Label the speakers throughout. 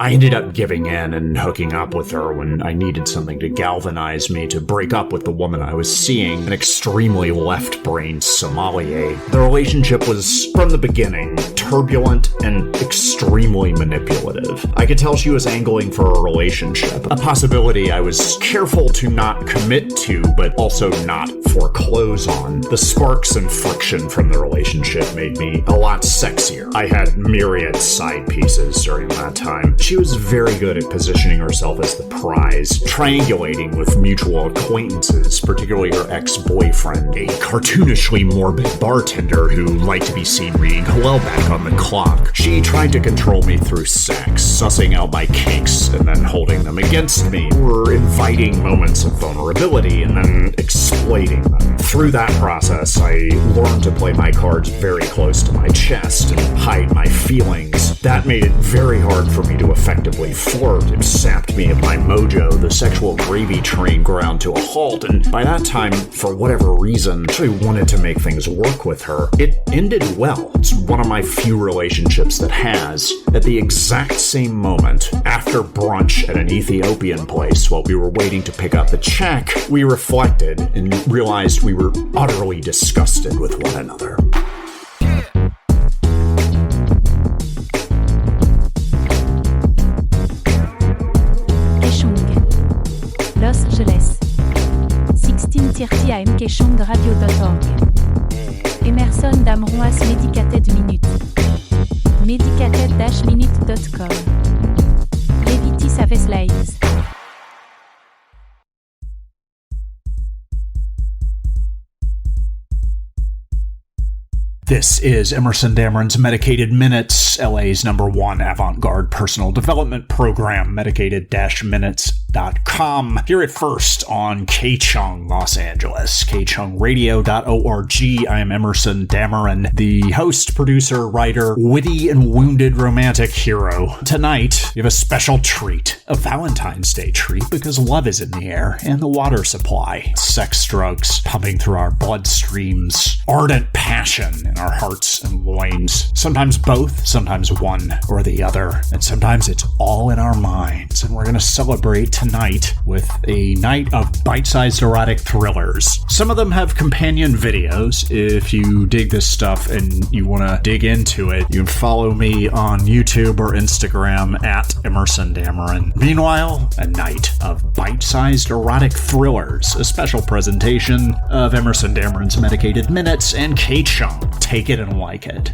Speaker 1: I ended up giving in and hooking up with her when I needed something to galvanize me to break up with the woman I was seeing, an extremely left-brained sommelier. The relationship was, from the beginning, turbulent and extremely manipulative. I could tell she was angling for a relationship, a possibility I was careful to not commit to, but also not foreclose on. The sparks and friction from the relationship made me a lot sexier. I had myriad side pieces during that time. She was very good at positioning herself as the prize, triangulating with mutual acquaintances, particularly her ex-boyfriend, a cartoonishly morbid bartender who liked to be seen reading Hello back on the clock. She tried to control me through sex, sussing out my kinks and then holding them against me, or inviting moments of vulnerability and then exploiting them. Through that process, I learned to play my cards very close to my chest and hide my feelings. That made it very hard for me to effectively flirt. It sapped me of my mojo, the sexual gravy train ground to a halt, and by that time, for whatever reason, I wanted to make things work with her. It ended well. It's one of my few relationships that has. At the exact same moment, after brunch at an Ethiopian place while we were waiting to pick up the check, we reflected and realized we were utterly disgusted with one another.
Speaker 2: Los Angeles 1630 AM kechongradio.org Emerson Dameron as Medicated Minute Medicated-minute.com Levity Saves Lives.
Speaker 1: This is Emerson Dameron's Medicated Minutes, LA's #1 avant-garde personal development program, medicated-minutes.com. Hear it first on K-Chung, Los Angeles, kchungradio.org. I am Emerson Dameron, the host, producer, writer, witty and wounded romantic hero. Tonight, we have a special treat, a Valentine's Day treat, because love is in the air and the water supply. Sex drugs pumping through our bloodstreams, ardent passion in our hearts and loins. Sometimes both, sometimes one or the other, and sometimes it's all in our minds. And we're going to celebrate tonight with a night of bite-sized erotic thrillers. Some of them have companion videos. If you dig this stuff and you want to dig into it, you can follow me on YouTube or Instagram at Emerson Dameron. Meanwhile, a night of bite-sized erotic thrillers, a special presentation of Emerson Dameron's Medicated Minutes and K-Chung. Take it and like it.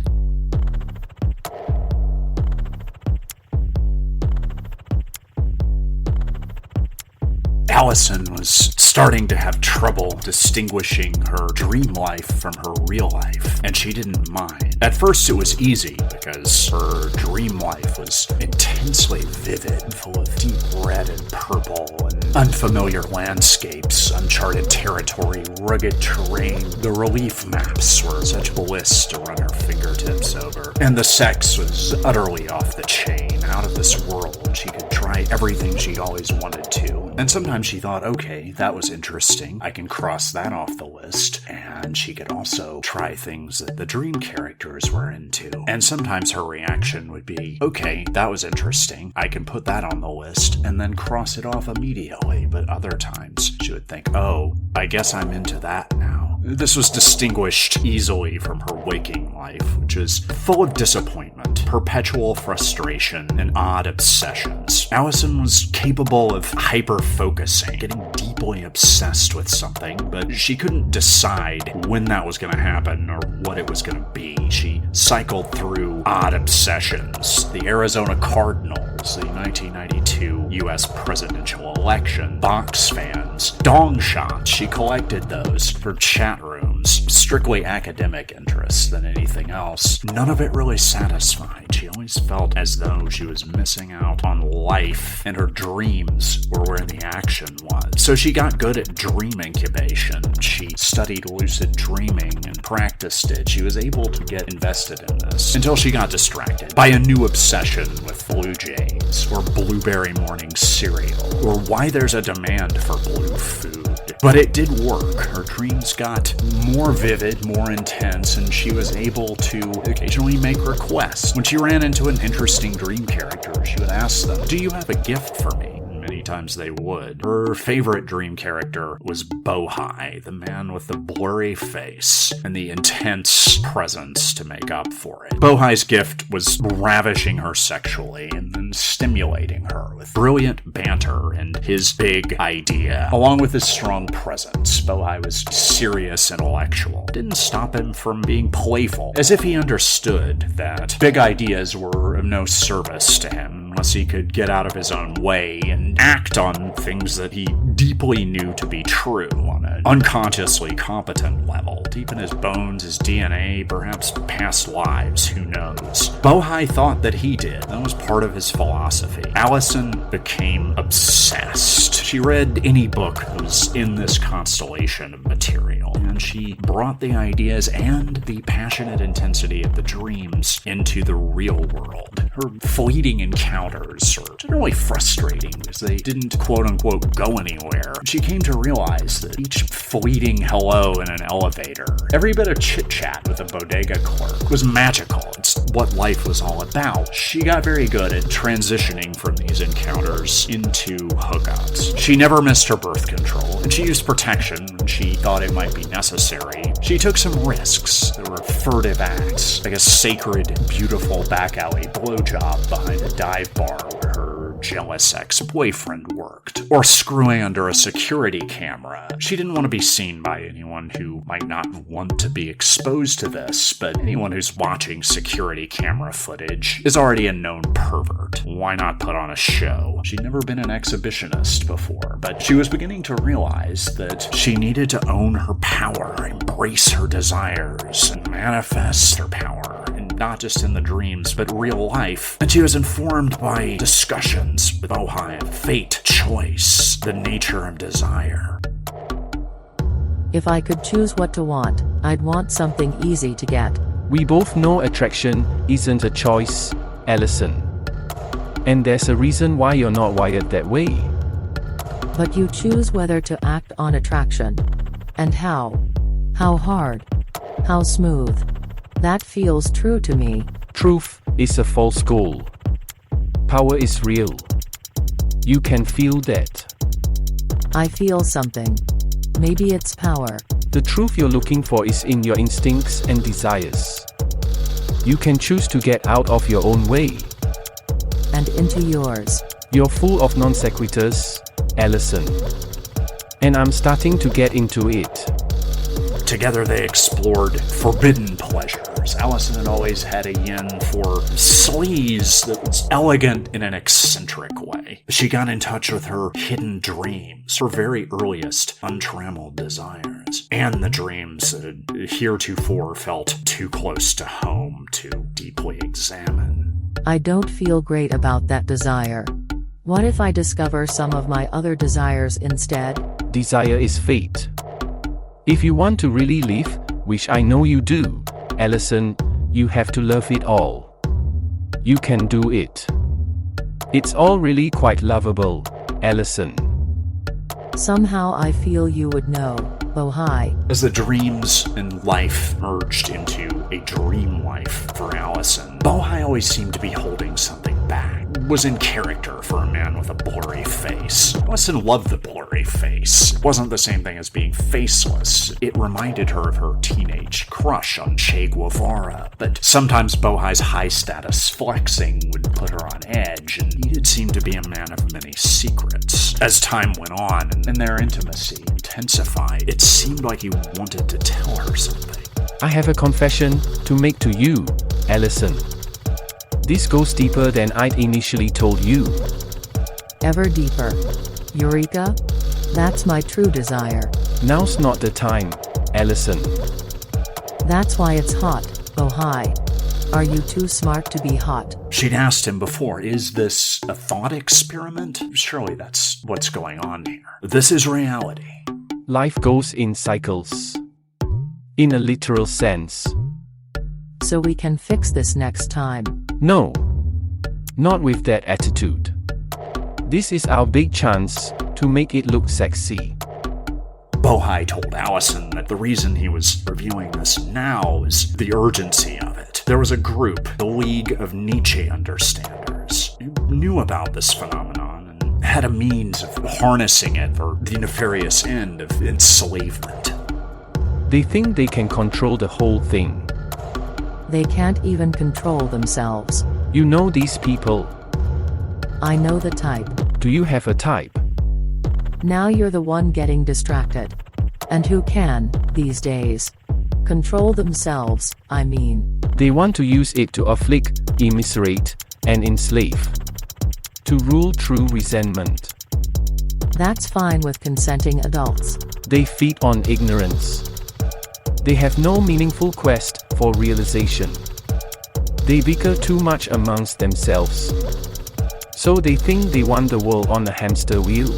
Speaker 1: Allison was starting to have trouble distinguishing her dream life from her real life, and she didn't mind. At first it was easy because her dream life was intensely vivid, full of deep red and purple and unfamiliar landscapes, uncharted territory, rugged terrain. The relief maps were such bliss to run her fingertips over. And the sex was utterly off the chain, out of this world. She could try everything she'd always wanted to. And sometimes she thought, okay, that was interesting. I can cross that off the list. And she could also try things that the dream characters were into. And sometimes her reaction would be, okay, that was interesting. I can put that on the list and then cross it off immediately. But other times she would think, oh, I guess I'm into that now. This was distinguished easily from her waking life, which is full of disappointment, perpetual frustration, and odd obsessions. Allison was capable of hyper-focusing, getting deeply obsessed with something, but she couldn't decide when that was going to happen or what it was going to be. She cycled through odd obsessions. The Arizona Cardinals, the 1992 U.S. presidential election, box fans, dong shots. She collected those for chat rooms, strictly academic interests than anything else. None of it really satisfied. She always felt as though she was missing out on life, and her dreams were where the action was. So she got good at dream incubation. She studied lucid dreaming and practiced it. She was able to get invested in this until she got distracted by a new obsession with Blue Jays, or blueberry morning cereal, or why there's a demand for blue food. But it did work. Her dreams got more vivid, more intense, and she was able to occasionally make requests. When she ran into an interesting dream character, she would ask them, "Do you have a gift for me?" Many times they would. Her favorite dream character was Bohai, the man with the blurry face and the intense presence to make up for it. Bohai's gift was ravishing her sexually and then stimulating her with brilliant banter and his big idea. Along with his strong presence, Bohai was serious intellectual. It didn't stop him from being playful, as if he understood that big ideas were of no service to him unless he could get out of his own way and act on things that he deeply knew to be true on an unconsciously competent level. Deep in his bones, his DNA, perhaps past lives, who knows. Bohai thought that he did. That was part of his philosophy. Allison became obsessed. She read any book that was in this constellation of material, and she brought the ideas and the passionate intensity of the dreams into the real world. Her fleeting encounters were generally frustrating because they didn't quote-unquote go anywhere. She came to realize that each fleeting hello in an elevator, every bit of chit-chat with a bodega clerk was magical. It's what life was all about. She got very good at transitioning from these encounters into hookups. She never missed her birth control, and she used protection when she thought it might be necessary. She took some risks. There were furtive acts, like a sacred, beautiful back alley blowjob behind a dive bar where her jealous ex-boyfriend worked, or screwing under a security camera. She didn't want to be seen by anyone who might not want to be exposed to this, but anyone who's watching security camera footage is already a known pervert. Why not put on a show? She'd never been an exhibitionist before, but she was beginning to realize that she needed to own her power, embrace her desires, and manifest her power. Not just in the dreams, but real life. And she was informed by discussions with Bohai of fate, choice, the nature of desire.
Speaker 3: If I could choose what to want, I'd want something easy to get.
Speaker 4: We both know attraction isn't a choice, Allison. And there's a reason why you're not wired that way.
Speaker 3: But you choose whether to act on attraction. And how? How hard? How smooth? That feels true to me.
Speaker 4: Truth is a false goal. Power is real. You can feel that.
Speaker 3: I feel something. Maybe it's power.
Speaker 4: The truth you're looking for is in your instincts and desires. You can choose to get out of your own way.
Speaker 3: And into yours.
Speaker 4: You're full of non sequiturs, Allison. And I'm starting to get into it.
Speaker 1: Together they explored forbidden pleasures. Allison had always had a yin for sleaze that was elegant in an eccentric way. She got in touch with her hidden dreams, her very earliest untrammeled desires, and the dreams that had heretofore felt too close to home to deeply examine.
Speaker 3: I don't feel great about that desire. What if I discover some of my other desires instead?
Speaker 4: Desire is fate. If you want to really live, which I know you do, Allison, you have to love it all. You can do it. It's all really quite lovable, Allison.
Speaker 3: Somehow I feel you would know, Bohai.
Speaker 1: As the dreams and life merged into a dream life for Allison, Bohai always seemed to be holding something back. Was in character for a man with a blurry face. Allison loved the blurry face. It wasn't the same thing as being faceless. It reminded her of her teenage crush on Che Guevara, but sometimes Bohai's high-status flexing would put her on edge, and he did seem to be a man of many secrets. As time went on and their intimacy intensified, it seemed like he wanted to tell her something.
Speaker 4: I have a confession to make to you, Allison. This goes deeper than I'd initially told you.
Speaker 3: Ever deeper. Eureka? That's my true desire.
Speaker 4: Now's not the time, Allison.
Speaker 3: That's why it's hot, Bohai. Are you too smart to be hot?
Speaker 1: She'd asked him before, is this a thought experiment? Surely that's what's going on here. This is reality.
Speaker 4: Life goes in cycles. In a literal sense.
Speaker 3: So we can fix this next time.
Speaker 4: No. Not with that attitude. This is our big chance to make it look sexy.
Speaker 1: Bohai told Allison that the reason he was reviewing this now is the urgency of it. There was a group, the League of Nietzsche Understanders, who knew about this phenomenon and had a means of harnessing it for the nefarious end of enslavement.
Speaker 4: They think they can control the whole thing.
Speaker 3: They can't even control themselves.
Speaker 4: You know these people.
Speaker 3: I know the type.
Speaker 4: Do you have a type?
Speaker 3: Now you're the one getting distracted. And who can, these days? Control themselves, I mean.
Speaker 4: They want to use it to afflict, immiserate, and enslave. To rule through resentment.
Speaker 3: That's fine with consenting adults.
Speaker 4: They feed on ignorance. They have no meaningful quest for realization. They bicker too much amongst themselves. So they think they want the world on a hamster wheel.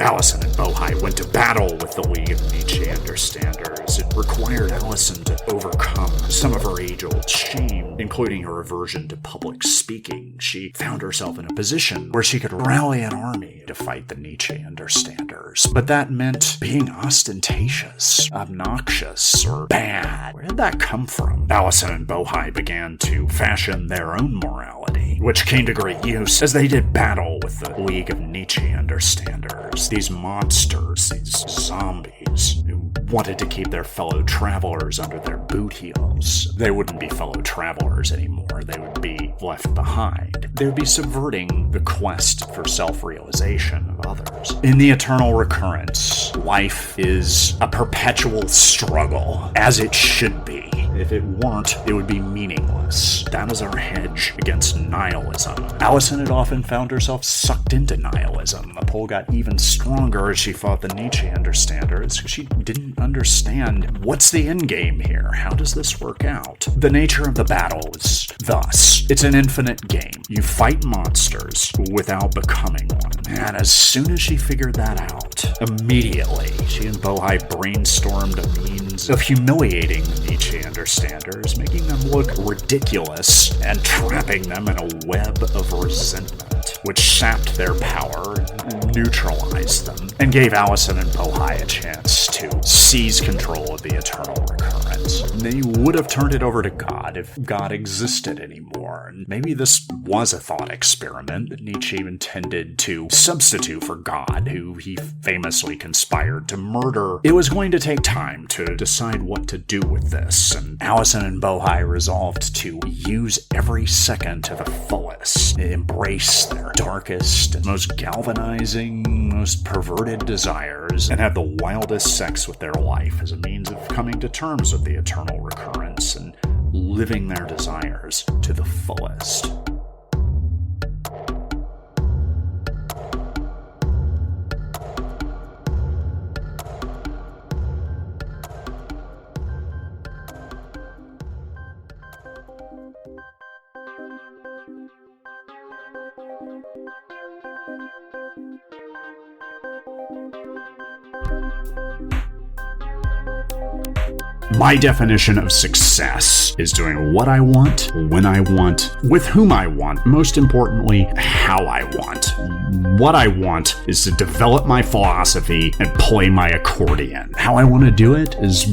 Speaker 1: Allison and Bohai went to battle with the League of Nietzsche Understanders. It required Allison to overcome some of her age-old shame, including her aversion to public speaking. She found herself in a position where she could rally an army to fight the Nietzsche Understanders. But that meant being ostentatious, obnoxious, or bad. Where did that come from? Allison and Bohai began to fashion their own morality, which came to great use as they did battle with the League of Nietzsche Understanders. These monsters, these zombies, who wanted to keep their fellow travelers under their boot heels. They wouldn't be fellow travelers anymore. They would be left behind. They would be subverting the quest for self-realization of others. In the eternal recurrence, life is a perpetual struggle, as it should be. If it weren't, it would be meaningless. That is our hedge against nihilism. Allison had often found herself sucked into nihilism. The pull got even stronger as she fought the Nietzsche Understanders, because she didn't understand what's the end game here. How does this work out? The nature of the battle is thus. It's an infinite game. You fight monsters without becoming one. And as soon as she figured that out, immediately she and Bohai brainstormed a means of humiliating the Nietzsche Understanders, making them look ridiculous and trapping them in a web of resentment, which sapped their power and neutralized them, and gave Allison and Bohai a chance to seize control of the eternal recurrence. They would have turned it over to God if God existed anymore, and maybe this was a thought experiment that Nietzsche intended to substitute for God, who he famously conspired to murder. It was going to take time to decide what to do with this, and Allison and Bohai resolved to use every second to the fullest, embrace their darkest, most galvanizing, most perverted desires, and have the wildest sex with their life as a means of coming to terms with the eternal recurrence and living their desires to the fullest. My definition of success is doing what I want, when I want, with whom I want, most importantly, how I want. What I want is to develop my philosophy and play my accordion. How I want to do it is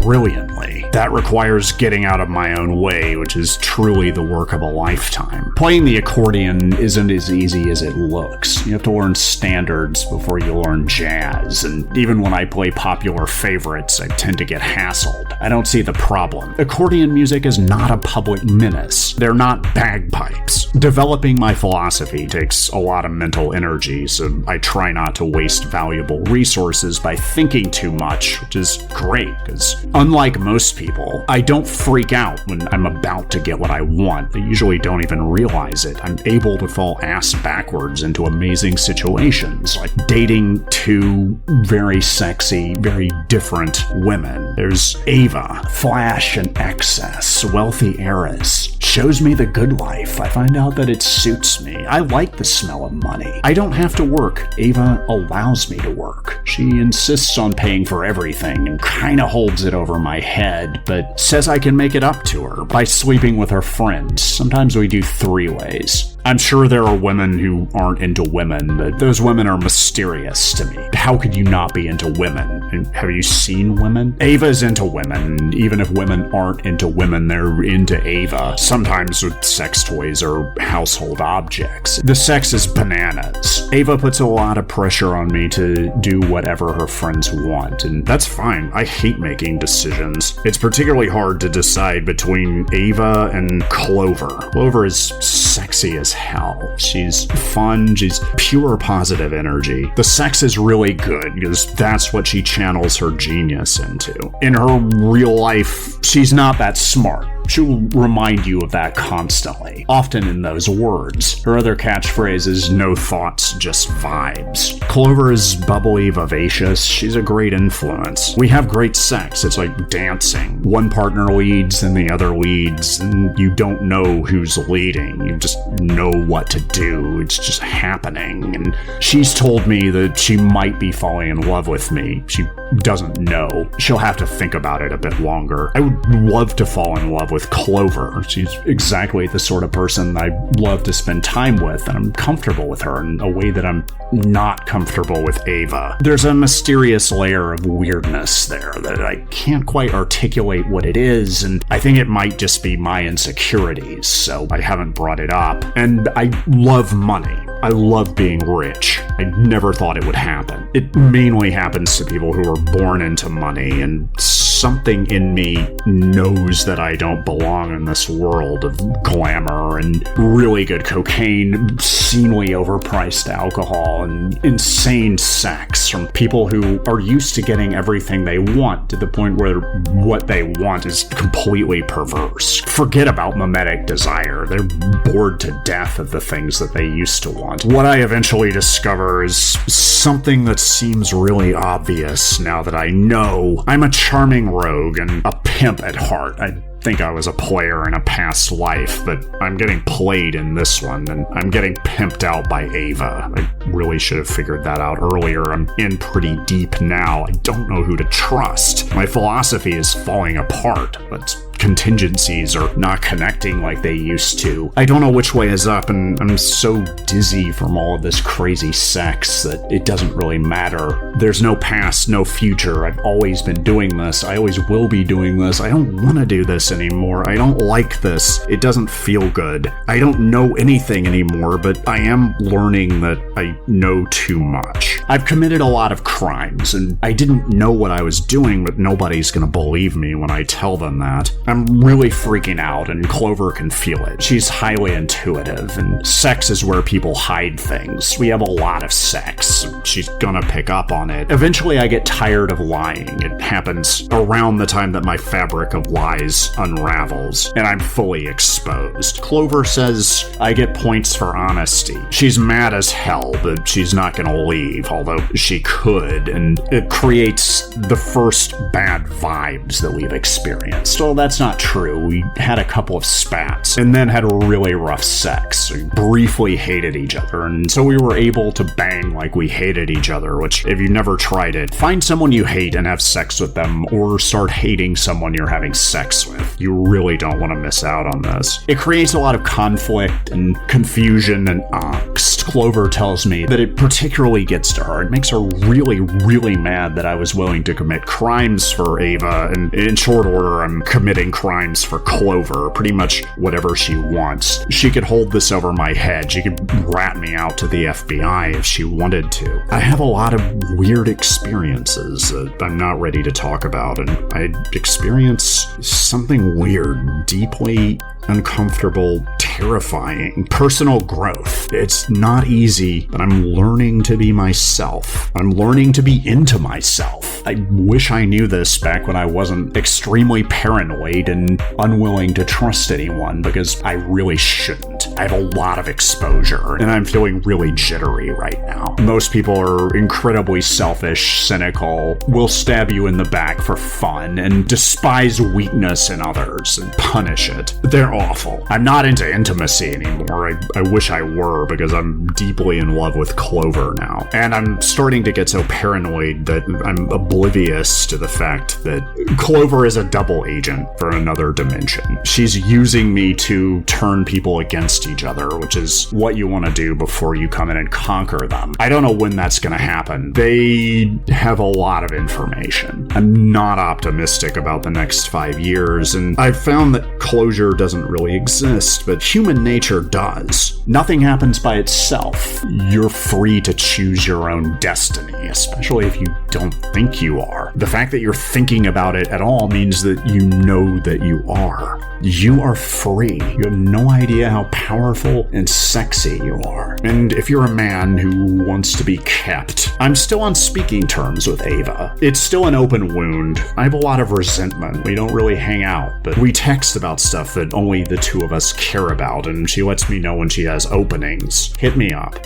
Speaker 1: brilliantly. That requires getting out of my own way, which is truly the work of a lifetime. Playing the accordion isn't as easy as it looks. You have to learn standards before you learn jazz, and even when I play popular favorites, I tend to get hassled. I don't see the problem. Accordion music is not a public menace. They're not bagpipes. Developing my philosophy takes a lot of mental energy, so I try not to waste valuable resources by thinking too much, which is great, because unlike most people, I don't freak out when I'm about to get what I want. I usually don't even realize it. I'm able to fall ass backwards into amazing situations, like dating two very sexy, very different women. There's Ava, flash and excess, wealthy heiress, shows me the good life. I find out that it suits me. I like the smell of money. I don't have to work. Ava allows me to work. She insists on paying for everything and kind of holds it over my head, but says I can make it up to her by sleeping with her friends. Sometimes we do 3-ways. I'm sure there are women who aren't into women, but those women are mysterious to me. How could you not be into women? And have you seen women? Ava's into women, and even if women aren't into women, they're into Ava. Sometimes with sex toys or household objects. The sex is bananas. Ava puts a lot of pressure on me to do whatever her friends want, and that's fine. I hate making decisions. It's particularly hard to decide between Ava and Clover. Clover is sexy as hell. She's fun. She's pure positive energy. The sex is really good because that's what she channels her genius into. In her real life, she's not that smart. She'll remind you of that constantly, often in those words. Her other catchphrase is no thoughts, just vibes. Clover is bubbly, vivacious. She's a great influence. We have great sex. It's like dancing. One partner leads and the other leads, and you don't know who's leading. You just know what to do. It's just happening. And she's told me that she might be falling in love with me. She doesn't know. She'll have to think about it a bit longer. I would love to fall in love with Clover. She's exactly the sort of person I love to spend time with, and I'm comfortable with her in a way that I'm not comfortable with Ava. There's a mysterious layer of weirdness there that I can't quite articulate what it is, and I think it might just be my insecurities, so I haven't brought it up. And I love money. I love being rich. I never thought it would happen. It mainly happens to people who are born into money, and something in me knows that I don't belong in this world of glamour and really good cocaine, obscenely overpriced alcohol, and insane sex from people who are used to getting everything they want to the point where what they want is completely perverse. Forget about mimetic desire. They're bored to death of the things that they used to want. What I eventually discover is something that seems really obvious now that I know. I'm a charming rogue and a pimp at heart. I think I was a player in a past life, but I'm getting played in this one, and I'm getting pimped out by Ava. I really should have figured that out earlier. I'm in pretty deep now. I don't know who to trust. My philosophy is falling apart, but contingencies are not connecting like they used to. I don't know which way is up, and I'm so dizzy from all of this crazy sex that it doesn't really matter. There's no past, no future. I've always been doing this. I always will be doing this. I don't want to do this anymore. I don't like this. It doesn't feel good. I don't know anything anymore, but I am learning that I know too much. I've committed a lot of crimes, and I didn't know what I was doing, but nobody's gonna believe me when I tell them that. I'm really freaking out, and Clover can feel it. She's highly intuitive, and sex is where people hide things. We have a lot of sex. She's gonna pick up on it. Eventually, I get tired of lying. It happens around the time that my fabric of lies unravels, and I'm fully exposed. Clover says I get points for honesty. She's mad as hell, but she's not gonna leave, although she could, and it creates the first bad vibes that we've experienced. Well, that's not true. We had a couple of spats, and then had really rough sex. We briefly hated each other, and so we were able to bang like we hated each other, which, if you've never tried it, find someone you hate and have sex with them, or start hating someone you're having sex with. You really don't want to miss out on this. It creates a lot of conflict and confusion and angst. Clover tells me that it particularly gets to her. It makes her really, really mad that I was willing to commit crimes for Ava, and in short order, I'm committing crimes for Clover, pretty much whatever she wants. She could hold this over my head. She could rat me out to the FBI if she wanted to. I have a lot of weird experiences that I'm not ready to talk about, and I experience something weird, deeply uncomfortable, terrifying. Personal growth. It's not easy, but I'm learning to be myself. I'm learning to be into myself. I wish I knew this back when I wasn't extremely paranoid and unwilling to trust anyone, because I really shouldn't. I have a lot of exposure, and I'm feeling really jittery right now. Most people are incredibly selfish, cynical, will stab you in the back for fun, and despise weakness in others and punish it. They're awful. I'm not into intimacy anymore. I wish I were, because I'm deeply in love with Clover now. And I'm starting to get so paranoid that I'm oblivious to the fact that Clover is a double agent for another dimension. She's using me to turn people against each other, which is what you want to do before you come in and conquer them. I don't know when that's going to happen. They have a lot of information. I'm not optimistic about the next 5 years, and I've found that closure doesn't really exist, but human nature does. Nothing happens by itself. You're free to choose your own destiny, especially if you don't think you are. The fact that you're thinking about it at all means that you know that you are. You are free. You have no idea how powerful and sexy you are. And if you're a man who wants to be kept, I'm still on speaking terms with Ava. It's still an open wound. I have a lot of resentment. We don't really hang out, but we text about stuff that only the two of us care about, and she lets me know when she has openings. Hit me up.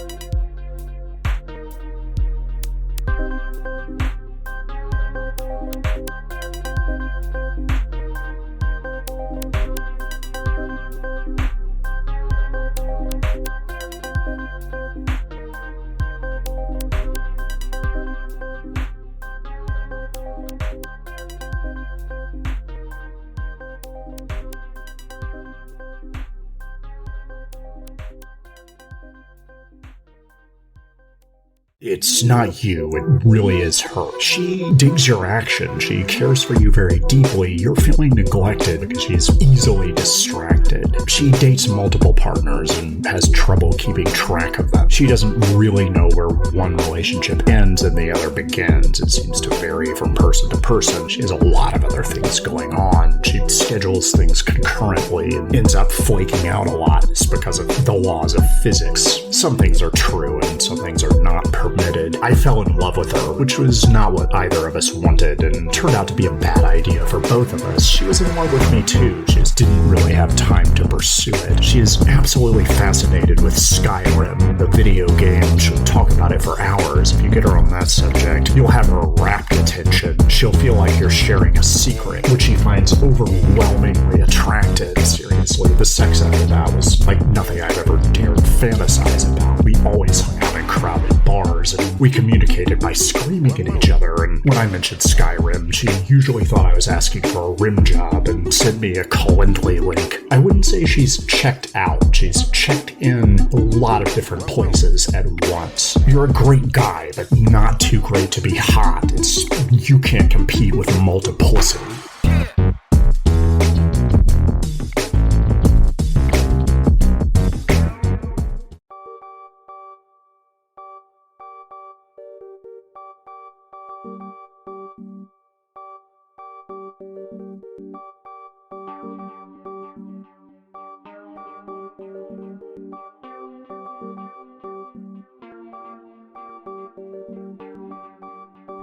Speaker 1: It's not you, it really is her. She digs your action, she cares for you very deeply. You're feeling neglected because she's easily distracted. She dates multiple partners and has trouble keeping track of them. She doesn't really know where one relationship ends and the other begins. It seems to vary from person to person. She has a lot of other things going on. She schedules things concurrently and ends up flaking out a lot. It's because of the laws of physics. Some things are true and some things are not permitted. I fell in love with her, which was not what either of us wanted, and turned out to be a bad idea for both of us. She was in love with me too, she just didn't really have time to pursue it. She is absolutely fascinated with Skyrim, the video game. She'll talk about it for hours. If you get her on that subject, you'll have her rapt attention. She'll feel like you're sharing a secret, which she finds overwhelmingly attractive. Seriously, the sex after that was like nothing I've ever dared fantasize about. We always hung out in crowded bars, and we communicated by screaming at each other, and when I mentioned Skyrim, she usually thought I was asking for a rim job and sent me a Calendly link. I wouldn't say she's checked out, she's checked in a lot of different places at once. You're a great guy, but not too great to be hot. You can't compete with multiplicity.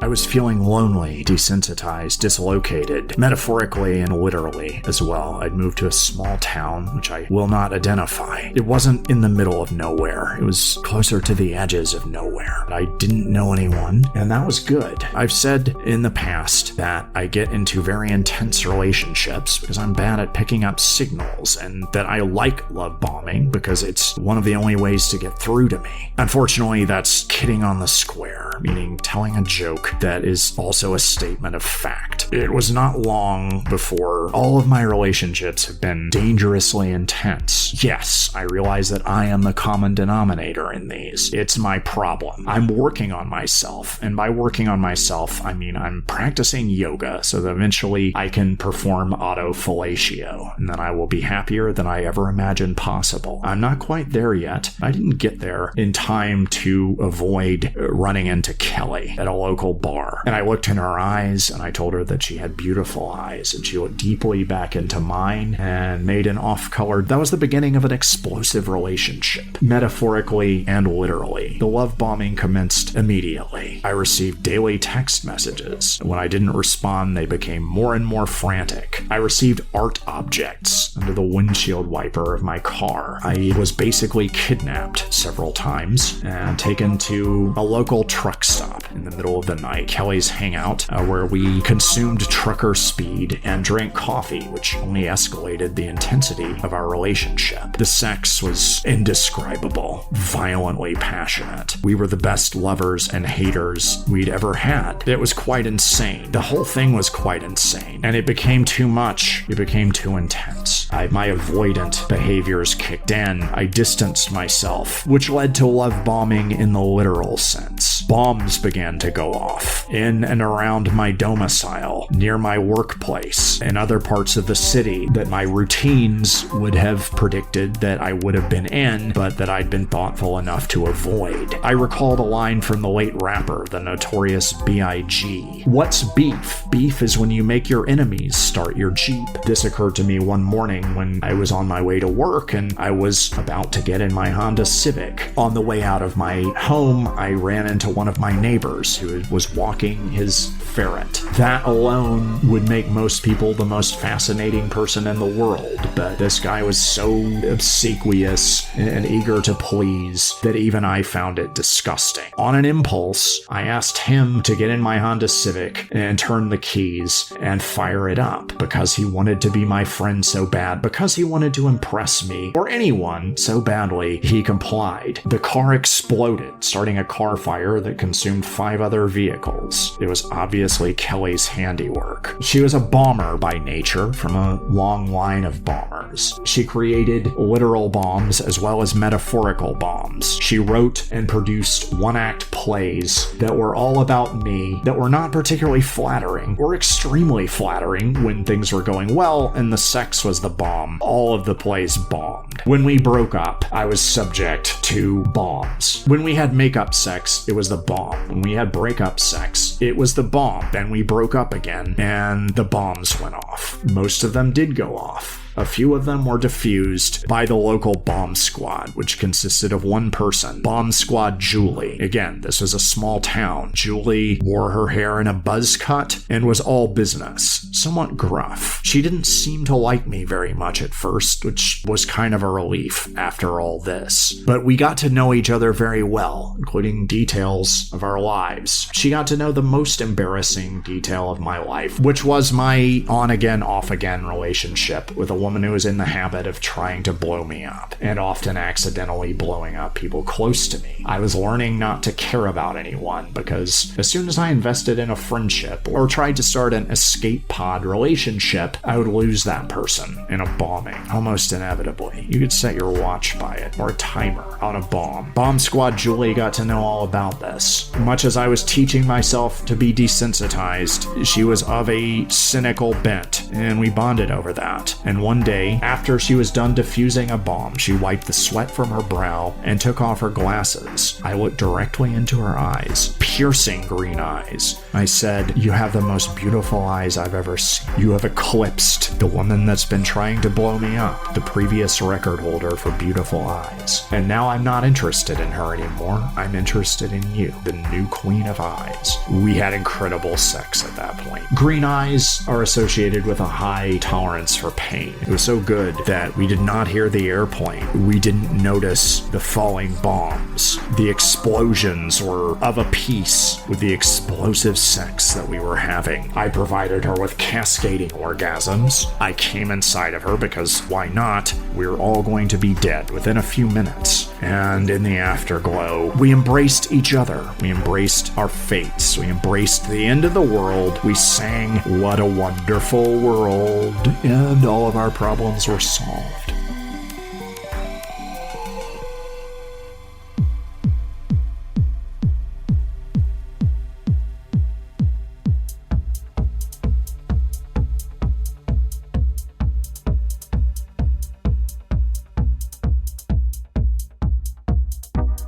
Speaker 1: I was feeling lonely, desensitized, dislocated, metaphorically and literally as well. I'd moved to a small town, which I will not identify. It wasn't in the middle of nowhere. It was closer to the edges of nowhere. I didn't know anyone, and that was good. I've said in the past that I get into very intense relationships because I'm bad at picking up signals, and that I like love bombing because it's one of the only ways to get through to me. Unfortunately, that's kidding on the square, meaning telling a joke that is also a statement of fact. It was not long before all of my relationships have been dangerously intense. Yes, I realize that I am the common denominator in these. It's my problem. I'm working on myself, and by working on myself, I mean I'm practicing yoga so that eventually I can perform autofellatio, and then I will be happier than I ever imagined possible. I'm not quite there yet. I didn't get there in time to avoid running into to Kelly at a local bar. And I looked in her eyes and I told her that she had beautiful eyes, and she looked deeply back into mine and made an off-colored. That was the beginning of an explosive relationship, metaphorically and literally. The love bombing commenced immediately. I received daily text messages. When I didn't respond, they became more and more frantic. I received art objects under the windshield wiper of my car. I was basically kidnapped several times and taken to a local truck stop in the middle of the night, Kelly's hangout, where we consumed trucker speed and drank coffee, which only escalated the intensity of our relationship. The sex was indescribable, violently passionate. We were the best lovers and haters we'd ever had. It was quite insane. The whole thing was quite insane, and it became too much. It became too intense. My avoidant behaviors kicked in. I distanced myself, which led to love bombing in the literal sense. Bombs began to go off in and around my domicile, near my workplace, and other parts of the city that my routines would have predicted that I would have been in, but that I'd been thoughtful enough to avoid. I recalled a line from the late rapper, the notorious B.I.G. What's beef? Beef is when you make your enemies start your Jeep. This occurred to me one morning when I was on my way to work and I was about to get in my Honda Civic. On the way out of my home, I ran into one of my neighbors who was walking his ferret. That alone would make most people the most fascinating person in the world, but this guy was so obsequious and eager to please that even I found it disgusting. On an impulse, I asked him to get in my Honda Civic and turn the keys and fire it up because he wanted to be my friend so bad, because he wanted to impress me or anyone so badly. He complied. The car exploded, starting a car fire that consumed 5 other vehicles. It was obviously Kelly's handiwork. She was a bomber by nature, from a long line of bombers. She created literal bombs as well as metaphorical bombs. She wrote and produced one-act plays that were all about me, that were not particularly flattering or extremely flattering when things were going well and the sex was the bomb. All of the plays bombed. When we broke up, I was subject to bombs. When we had makeup sex, it was the bomb. When we had breakup sex, it was the bomb. Then we broke up again, and the bombs went off. Most of them did go off. A few of them were defused by the local bomb squad, which consisted of one person, Bomb Squad Julie. Again, this was a small town. Julie wore her hair in a buzz cut and was all business, somewhat gruff. She didn't seem to like me very much at first, which was kind of a relief after all this. But we got to know each other very well, including details of our lives. She got to know the most embarrassing detail of my life, which was my on-again, off-again relationship with a woman who was in the habit of trying to blow me up, and often accidentally blowing up people close to me. I was learning not to care about anyone, because as soon as I invested in a friendship or tried to start an escape pod relationship, I would lose that person in a bombing, almost inevitably. You could set your watch by it, or a timer on a bomb. Bomb Squad Julie got to know all about this. Much as I was teaching myself to be desensitized, she was of a cynical bent, and we bonded over that. And one day, after she was done defusing a bomb, she wiped the sweat from her brow and took off her glasses. I looked directly into her eyes, piercing green eyes. I said, "You have the most beautiful eyes I've ever seen. You have eclipsed the woman that's been trying to blow me up, the previous record holder for beautiful eyes. And now I'm not interested in her anymore. I'm interested in you, the new queen of eyes." We had incredible sex at that point. Green eyes are associated with a high tolerance for pain. It was so good that we did not hear the airplane. We didn't notice the falling bombs. The explosions were of a piece with the explosive sex that we were having. I provided her with cascading orgasms. I came inside of her because why not? We're all going to be dead within a few minutes. And in the afterglow, we embraced each other. We embraced our fates. We embraced the end of the world. We sang "What a Wonderful World," and all of our problems were solved.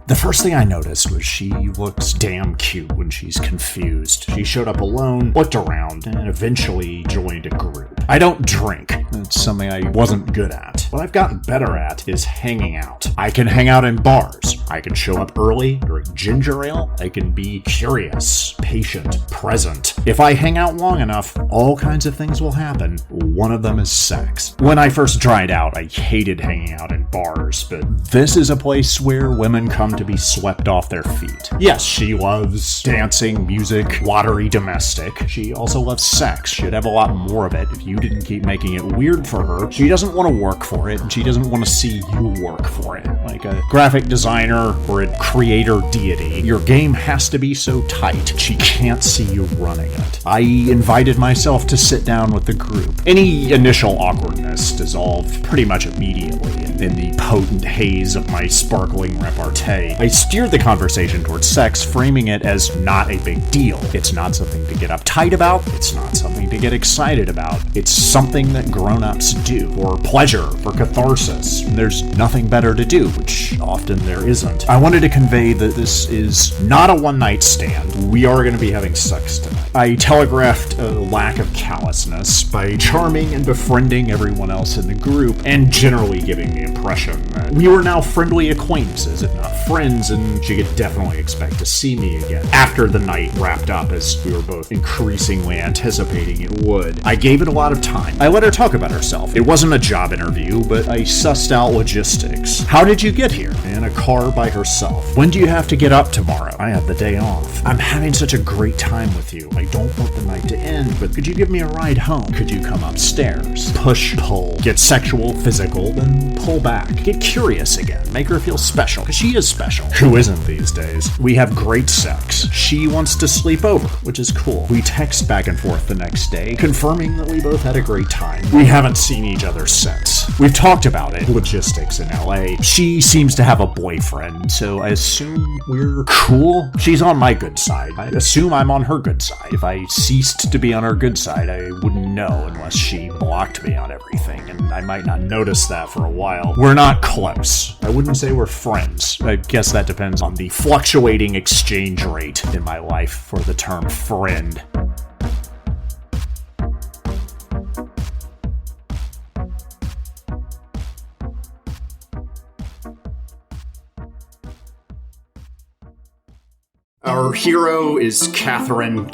Speaker 1: The first thing I noticed was she looks damn cute when she's confused. She showed up alone, looked around, and eventually joined a group. I don't drink. It's something I wasn't good at. What I've gotten better at is hanging out. I can hang out in bars. I can show up early, drink ginger ale. I can be curious, patient, present. If I hang out long enough, all kinds of things will happen. One of them is sex. When I first tried out, I hated hanging out in bars, but this is a place where women come to be swept off their feet. Yes, she loves dancing, music, watery domestic. She also loves sex. She'd have a lot more of it if you didn't keep making it weird for her. She doesn't want to work for it, and she doesn't want to see you work for it. Like a graphic designer or a creator deity, your game has to be so tight, she can't see you running it. I invited myself to sit down with the group. Any initial awkwardness dissolved pretty much immediately in the potent haze of my sparkling repartee. I steered the conversation towards sex, framing it as not a big deal. It's not something to get uptight about. It's not something to get excited about. It's something that grown-ups do for pleasure, for catharsis. There's nothing better to do, which often there isn't. I wanted to convey that this is not a one-night stand. We are going to be having sex tonight. I telegraphed a lack of callousness by charming and befriending everyone else in the group, and generally giving the impression that we were now friendly acquaintances, if not friends, and she could definitely expect to see me again after the night wrapped up, as we were both increasingly anticipating it would. I gave it a lot of time. I let her talk about herself. It wasn't a job interview, but I sussed out logistics. How did you get here? In a car by herself. When do you have to get up tomorrow? I have the day off. I'm having such a great time with you. I don't want the night to end, but could you give me a ride home? Could you come upstairs? Push, pull. Get sexual, physical, then pull back. Get curious again. Make her feel special, because she is special. Who isn't these days? We have great sex. She wants to sleep over, which is cool. We text back and forth the next day, confirming that we both had a great time. We haven't seen each other since. We've talked about it. Logistics in LA. She seems to have a boyfriend, so I assume we're cool. She's on my good side. I assume I'm on her good side. If I ceased to be on her good side, I wouldn't know unless she blocked me on everything, and I might not notice that for a while. We're not close. I wouldn't say we're friends. I guess that depends on the fluctuating exchange rate in my life for the term friend. Our hero is Catherine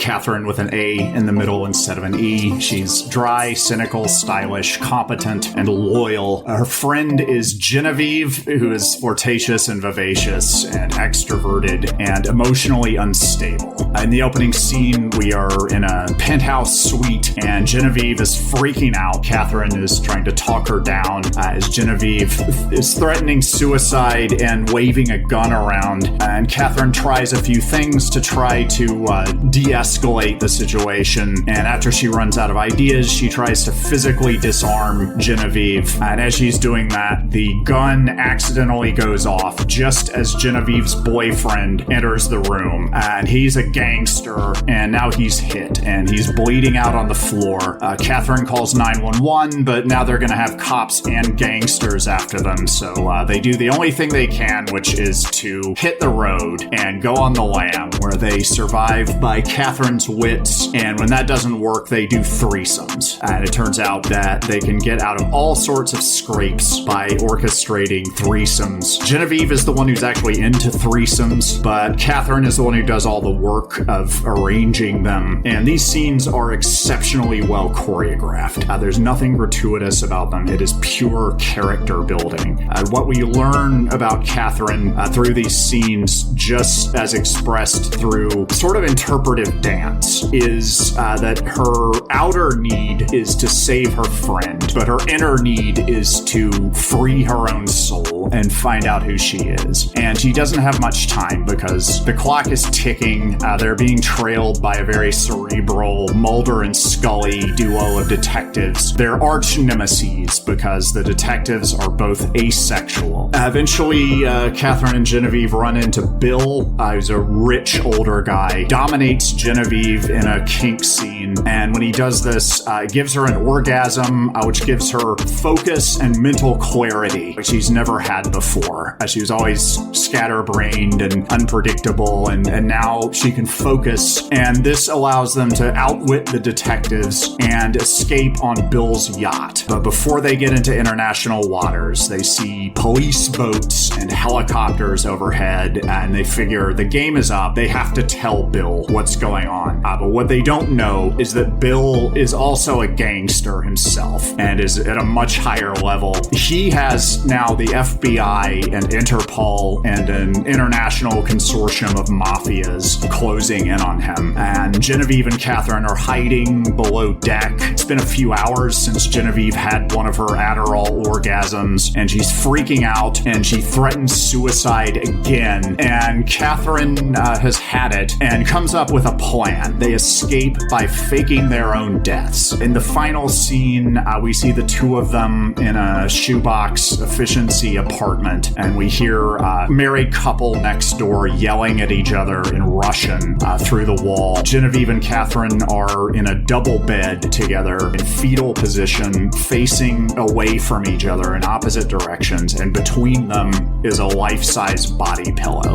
Speaker 1: with an A in the middle instead of an E. She's dry, cynical, stylish, competent, and loyal. Her friend is Genevieve, who is flirtatious and vivacious and extroverted and emotionally unstable. In the opening scene, we are in a penthouse suite, and Genevieve is freaking out. Catherine is trying to talk her down as Genevieve is threatening suicide and waving a gun around, and Catherine tries a few things to try to de-escalate the situation, and after she runs out of ideas, she tries to physically disarm Genevieve, and as she's doing that, the gun accidentally goes off just as Genevieve's boyfriend enters the room, and he's a gangster, and now he's hit, and he's bleeding out on the floor. Catherine calls 911, but now they're gonna have cops and gangsters after them, so they do the only thing they can, which is to hit the road and go on the lam, where they survive by Catherine's wits, and when that doesn't work, they do threesomes. And it turns out that they can get out of all sorts of scrapes by orchestrating threesomes. Genevieve is the one who's actually into threesomes, but Catherine is the one who does all the work of arranging them, and these scenes are exceptionally well choreographed. There's nothing gratuitous about them. It is pure character building. What we learn about Catherine through these scenes, just as expressed through sort of interpretive dance, is that her outer need is to save her friend, but her inner need is to free her own soul and find out who she is. And she doesn't have much time because the clock is ticking. They're being trailed by a very cerebral Mulder and Scully duo of detectives. They're arch nemesis because the detectives are both asexual. Eventually, Catherine and Genevieve run into Bill, who's a rich older guy, dominates Genevieve in a kink scene. And when he does this, it gives her an orgasm, which gives her focus and mental clarity, which she's never had before. She was always scatterbrained and unpredictable, and now she can focus. And this allows them to outwit the detectives and escape on Bill's yacht. But before they get into international waters, they see police boats and helicopters overhead, and they figure the game is up. They have to tell Bill what's going on. But what they don't know is that Bill is also a gangster himself and is at a much higher level. He has now the FBI and Interpol and an international consortium of mafias closing in on him. And Genevieve and Catherine are hiding below deck. It's been a few hours since Genevieve had one of her Adderall orgasms, and she's freaking out, and she threatens suicide again. And Catherine has had it and comes up with a plan. They escape by faking their own deaths. In the final scene, we see the two of them in a shoebox efficiency apartment, and we hear a married couple next door yelling at each other in Russian through the wall. Genevieve and Catherine are in a double bed together in fetal position, facing away from each other in opposite directions, and between them is a life-size body pillow.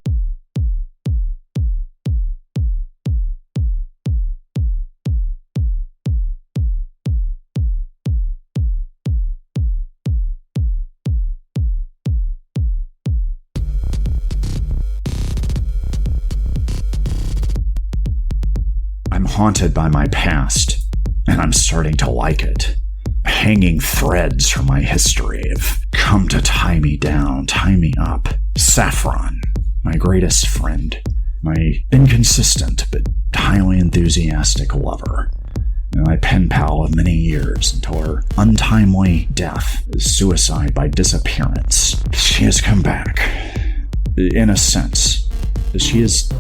Speaker 1: I'm haunted by my past, and I'm starting to like it. Hanging threads from my history have come to tie me down, tie me up. Saffron, my greatest friend, my inconsistent but highly enthusiastic lover, my pen pal of many years until her untimely death, suicide by disappearance. She has come back, in a sense. She is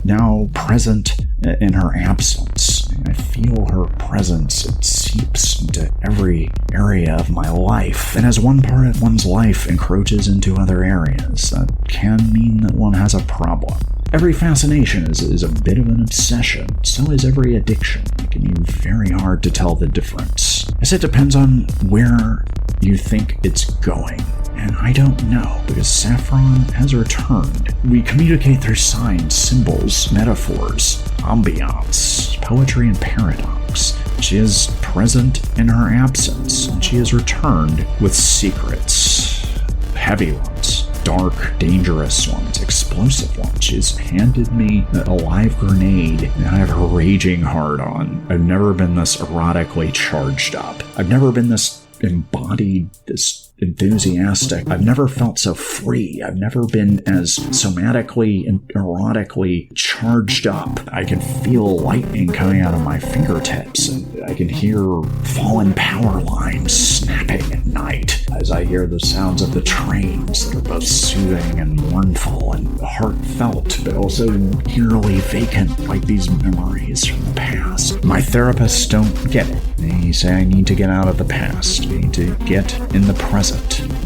Speaker 1: now present in her absence. I feel her presence. It seeps into every area of my life. And as one part of one's life encroaches into other areas, that can mean that one has a problem. Every fascination is a bit of an obsession. So is every addiction. It can be very hard to tell the difference, as it depends on where you think it's going. And I don't know, because Saffron has returned. We communicate through signs, symbols, metaphors, ambiance, poetry, and paradox. She is present in her absence, and she has returned with secrets. Heavy ones, dark, dangerous ones, explosive ones. She's handed me a live grenade, and I have a raging hard on. I've never been this erotically charged up. I've never been this embodied, this enthusiastic. I've never felt so free. I've never been as somatically and erotically charged up. I can feel lightning coming out of my fingertips, and I can hear fallen power lines snapping at night as I hear the sounds of the trains that are both soothing and mournful and heartfelt, but also eerily vacant, like these memories from the past. My therapists don't get it. They say I need to get out of the past. I need to get in the present.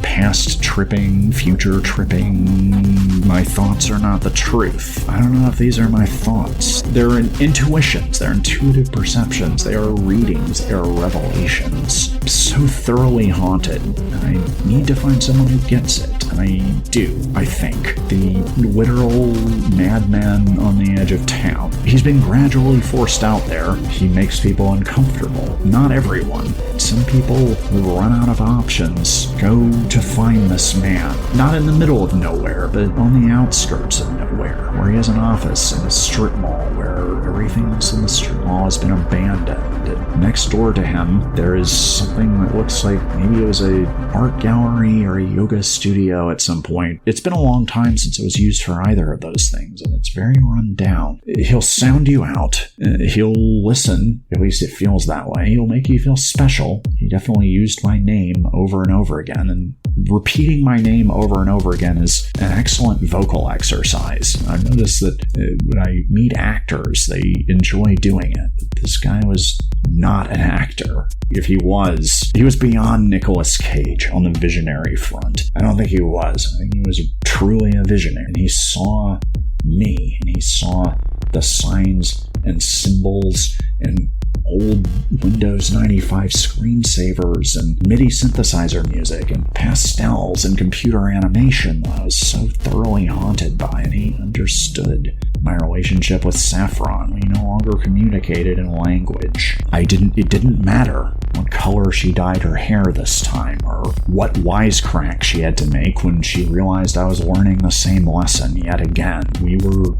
Speaker 1: Past tripping, future tripping. My thoughts are not the truth. I don't know if these are my thoughts. They're intuitions, they're intuitive perceptions, they are readings, they are revelations. I'm so thoroughly haunted, and I need to find someone who gets it. And I do, I think. The literal madman on the edge of town. He's been gradually forced out there. He makes people uncomfortable. Not everyone. Some people who run out of options go to find this man. Not in the middle of nowhere, but on the outskirts of nowhere, where he has an office in a strip mall, where everything else in the strip mall has been abandoned. And next door to him, there is something that looks like maybe it was an art gallery or a yoga studio at some point. It's been a long time since it was used for either of those things, and it's very run down. He'll sound you out. He'll listen. At least it feels that way. He'll make you feel special. He definitely used my name over and over again, and repeating my name over and over again is an excellent vocal exercise. I've noticed that when I meet actors, they enjoy doing it. This guy was not an actor. If he was beyond Nicolas Cage on the visionary front. I don't think he was. I think he was truly a visionary. And he saw me, and he saw the signs and symbols and old Windows 95 screensavers and MIDI synthesizer music and pastels and computer animation that I was so thoroughly haunted by, and he understood my relationship with Saffron. We no longer communicated in language. It didn't matter what color she dyed her hair this time, or what wisecrack she had to make when she realized I was learning the same lesson yet again. We were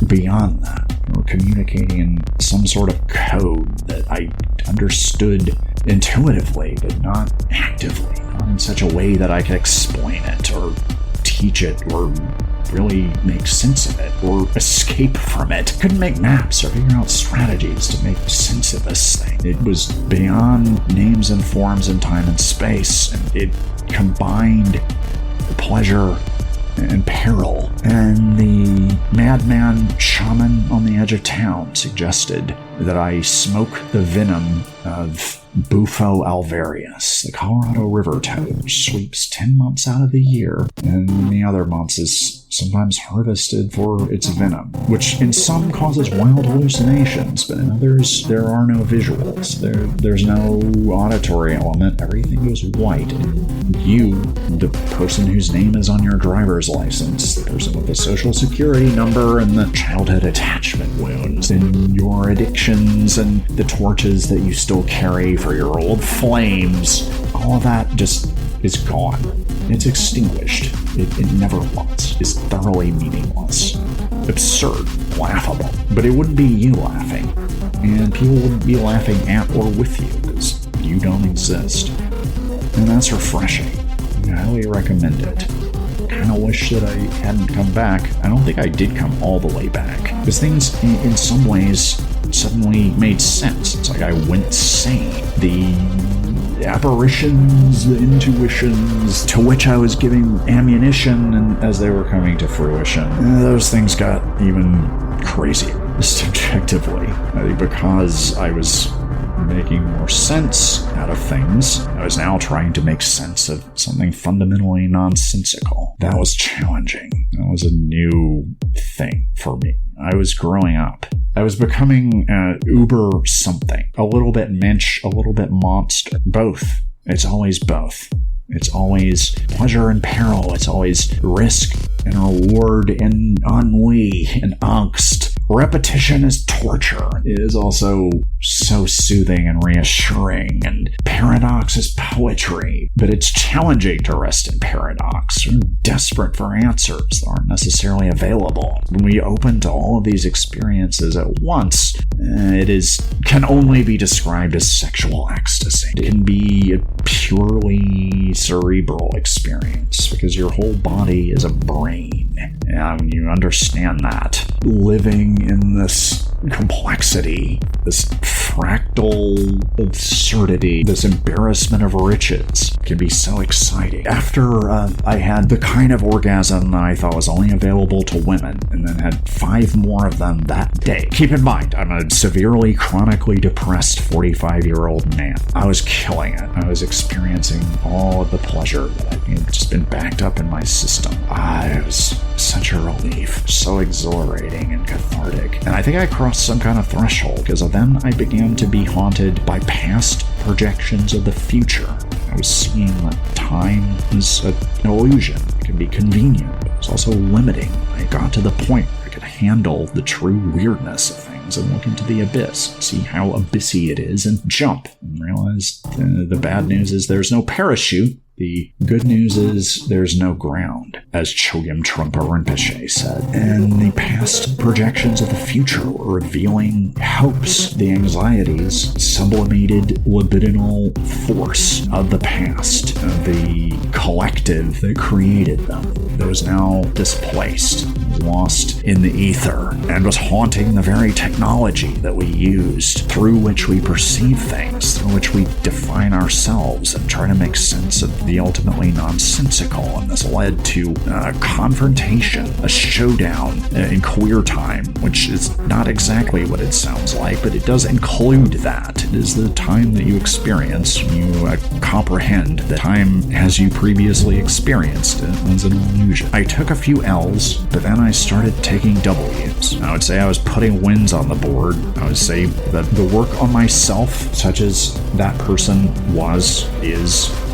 Speaker 1: beyond that. We were communicating in some sort of code that I understood intuitively, but not actively, not in such a way that I could explain it or teach it or really make sense of it or escape from it. Couldn't make maps or figure out strategies to make sense of this thing. It was beyond names and forms and time and space, and it combined pleasure and peril. And the madman shaman on the edge of town suggested that I smoke the venom of Bufo alvarius, the Colorado river toad, which sweeps 10 months out of the year, and the other months is sometimes harvested for its venom, which in some causes wild hallucinations, but in others there are no visuals. There's no auditory element. Everything goes white, and you, the person whose name is on your driver's license, the person with the social security number and the childhood attachment wounds, and your addictions and the torches that you still carry for your old flames, all of that just is gone. It's extinguished. It never was. It's thoroughly meaningless. Absurd. Laughable. But it wouldn't be you laughing. And people wouldn't be laughing at or with you, because you don't exist. And that's refreshing. I highly recommend it. Kind of wish that I hadn't come back. I don't think I did come all the way back, because things in some ways suddenly made sense. It's like I went sane. The apparitions, the intuitions to which I was giving ammunition, and as they were coming to fruition, those things got even crazier subjectively. I think because I was making more sense out of things, I was now trying to make sense of something fundamentally nonsensical. That was challenging. That was a new thing for me. I was growing up. I was becoming uber something. A little bit mensch, a little bit monster. Both. It's always both. It's always pleasure and peril. It's always risk and reward and ennui and angst. Repetition is torture. It is also so soothing and reassuring, and paradox is poetry, but it's challenging to rest in paradox. We're desperate for answers that aren't necessarily available. When we open to all of these experiences at once, can only be described as sexual ecstasy. It can be a purely cerebral experience, because your whole body is a brain. And when you understand that, living in this complexity, this fractal absurdity, this embarrassment of riches can be so exciting. After I had the kind of orgasm that I thought was only available to women, and then had 5 more of them that day. Keep in mind, I'm a severely chronically depressed 45-year-old man. I was killing it. I was experiencing all of the pleasure that had just been backed up in my system. It was such a relief, so exhilarating and cathartic. And I think I crossed some kind of threshold, because then I began to be haunted by past projections of the future. I was seeing that time is an illusion. It can be convenient, but it's also limiting. I got to the point where I could handle the true weirdness of things and look into the abyss, see how abyssy it is, and jump, and realize the bad news is there's no parachute. The good news is there's no ground, as Chogyam Trungpa Rinpoche said. And the past projections of the future were revealing hopes, the anxieties, sublimated libidinal force of the past, the collective that created them, that was now displaced, lost in the ether, and was haunting the very technology that we used, through which we perceive things, through which we define ourselves and try to make sense of the ultimately nonsensical. And this led to a confrontation, a showdown in queer time, which is not exactly what it sounds like, but it does include that. It is the time that you experience when you comprehend that time as you previously experienced it was an illusion. I took a few L's, but then I started taking W's. I would say I was putting wins on the board. I would say that the work on myself, such as that person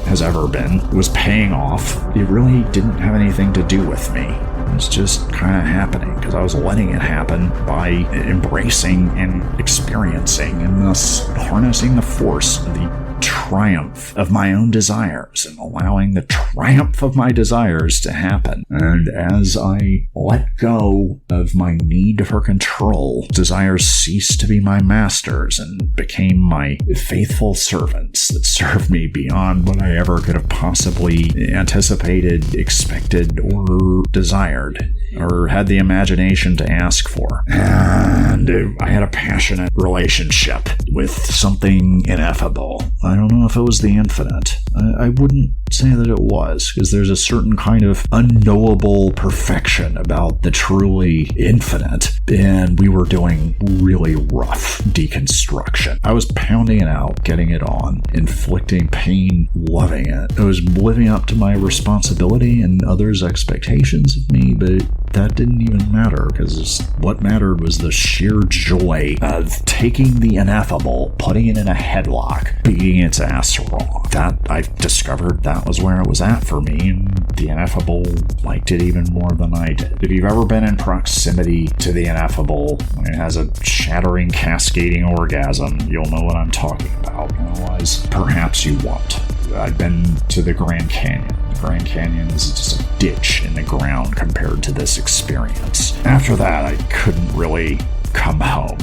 Speaker 1: has ever been, was paying off. It really didn't have anything to do with me. It's just kind of happening because I was letting it happen by embracing and experiencing and thus harnessing the force of the triumph of my own desires and allowing the triumph of my desires to happen. And as I let go of my need for control, desires ceased to be my masters and became my faithful servants that served me beyond what I ever could have possibly anticipated, expected, or desired, or had the imagination to ask for. And I had a passionate relationship with something ineffable. I don't know if it was the infinite. I wouldn't say that it was, because there's a certain kind of unknowable perfection about the truly infinite, and we were doing really rough deconstruction. I was pounding it out, getting it on, inflicting pain, loving it. I was living up to my responsibility and others' expectations of me, but that didn't even matter, because what mattered was the sheer joy of taking the ineffable, putting it in a headlock, beating its ass raw. That, I discovered that was where it was at for me, and the ineffable liked it even more than I did. If you've ever been in proximity to the ineffable when it has a shattering, cascading orgasm, you'll know what I'm talking about. Otherwise, perhaps you won't. I've been to the Grand Canyon. The Grand Canyon is just a ditch in the ground compared to this experience. After that, I couldn't really come home.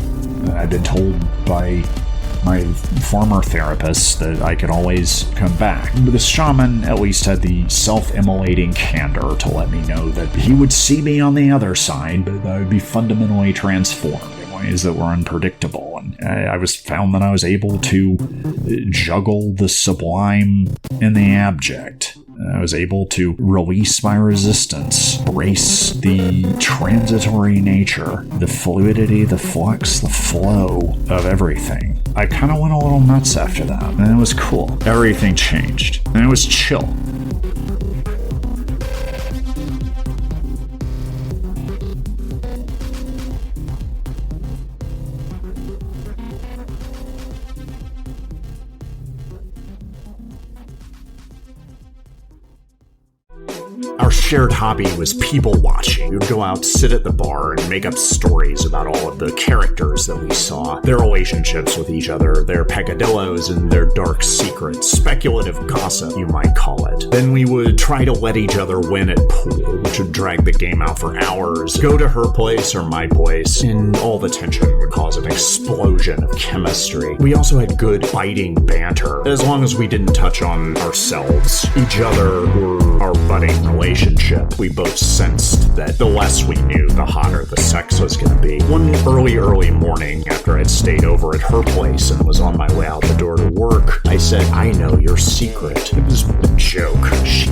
Speaker 1: I've been told by my former therapist that I could always come back. But the shaman at least had the self-immolating candor to let me know that he would see me on the other side, but I would be fundamentally transformed in ways that were unpredictable. And I was found that I was able to juggle the sublime and the abject. I was able to release my resistance, embrace the transitory nature, the fluidity, the flux, the flow of everything. I kind of went a little nuts after that, and it was cool. Everything changed, and it was chill. Our shared hobby was people watching. We'd go out, sit at the bar, and make up stories about all of the characters that we saw, their relationships with each other, their peccadillos, and their dark secrets. Speculative gossip, you might call it. Then we would try to let each other win at pool, which would drag the game out for hours, go to her place or my place, and all the tension would cause an explosion of chemistry. We also had good biting banter, as long as we didn't touch on ourselves, each other, or our budding relationship. We both sensed that the less we knew, the hotter the sex was going to be. One early morning, after I'd stayed over at her place and was on my way out the door to work, I said, "I know your secret." It was a joke. She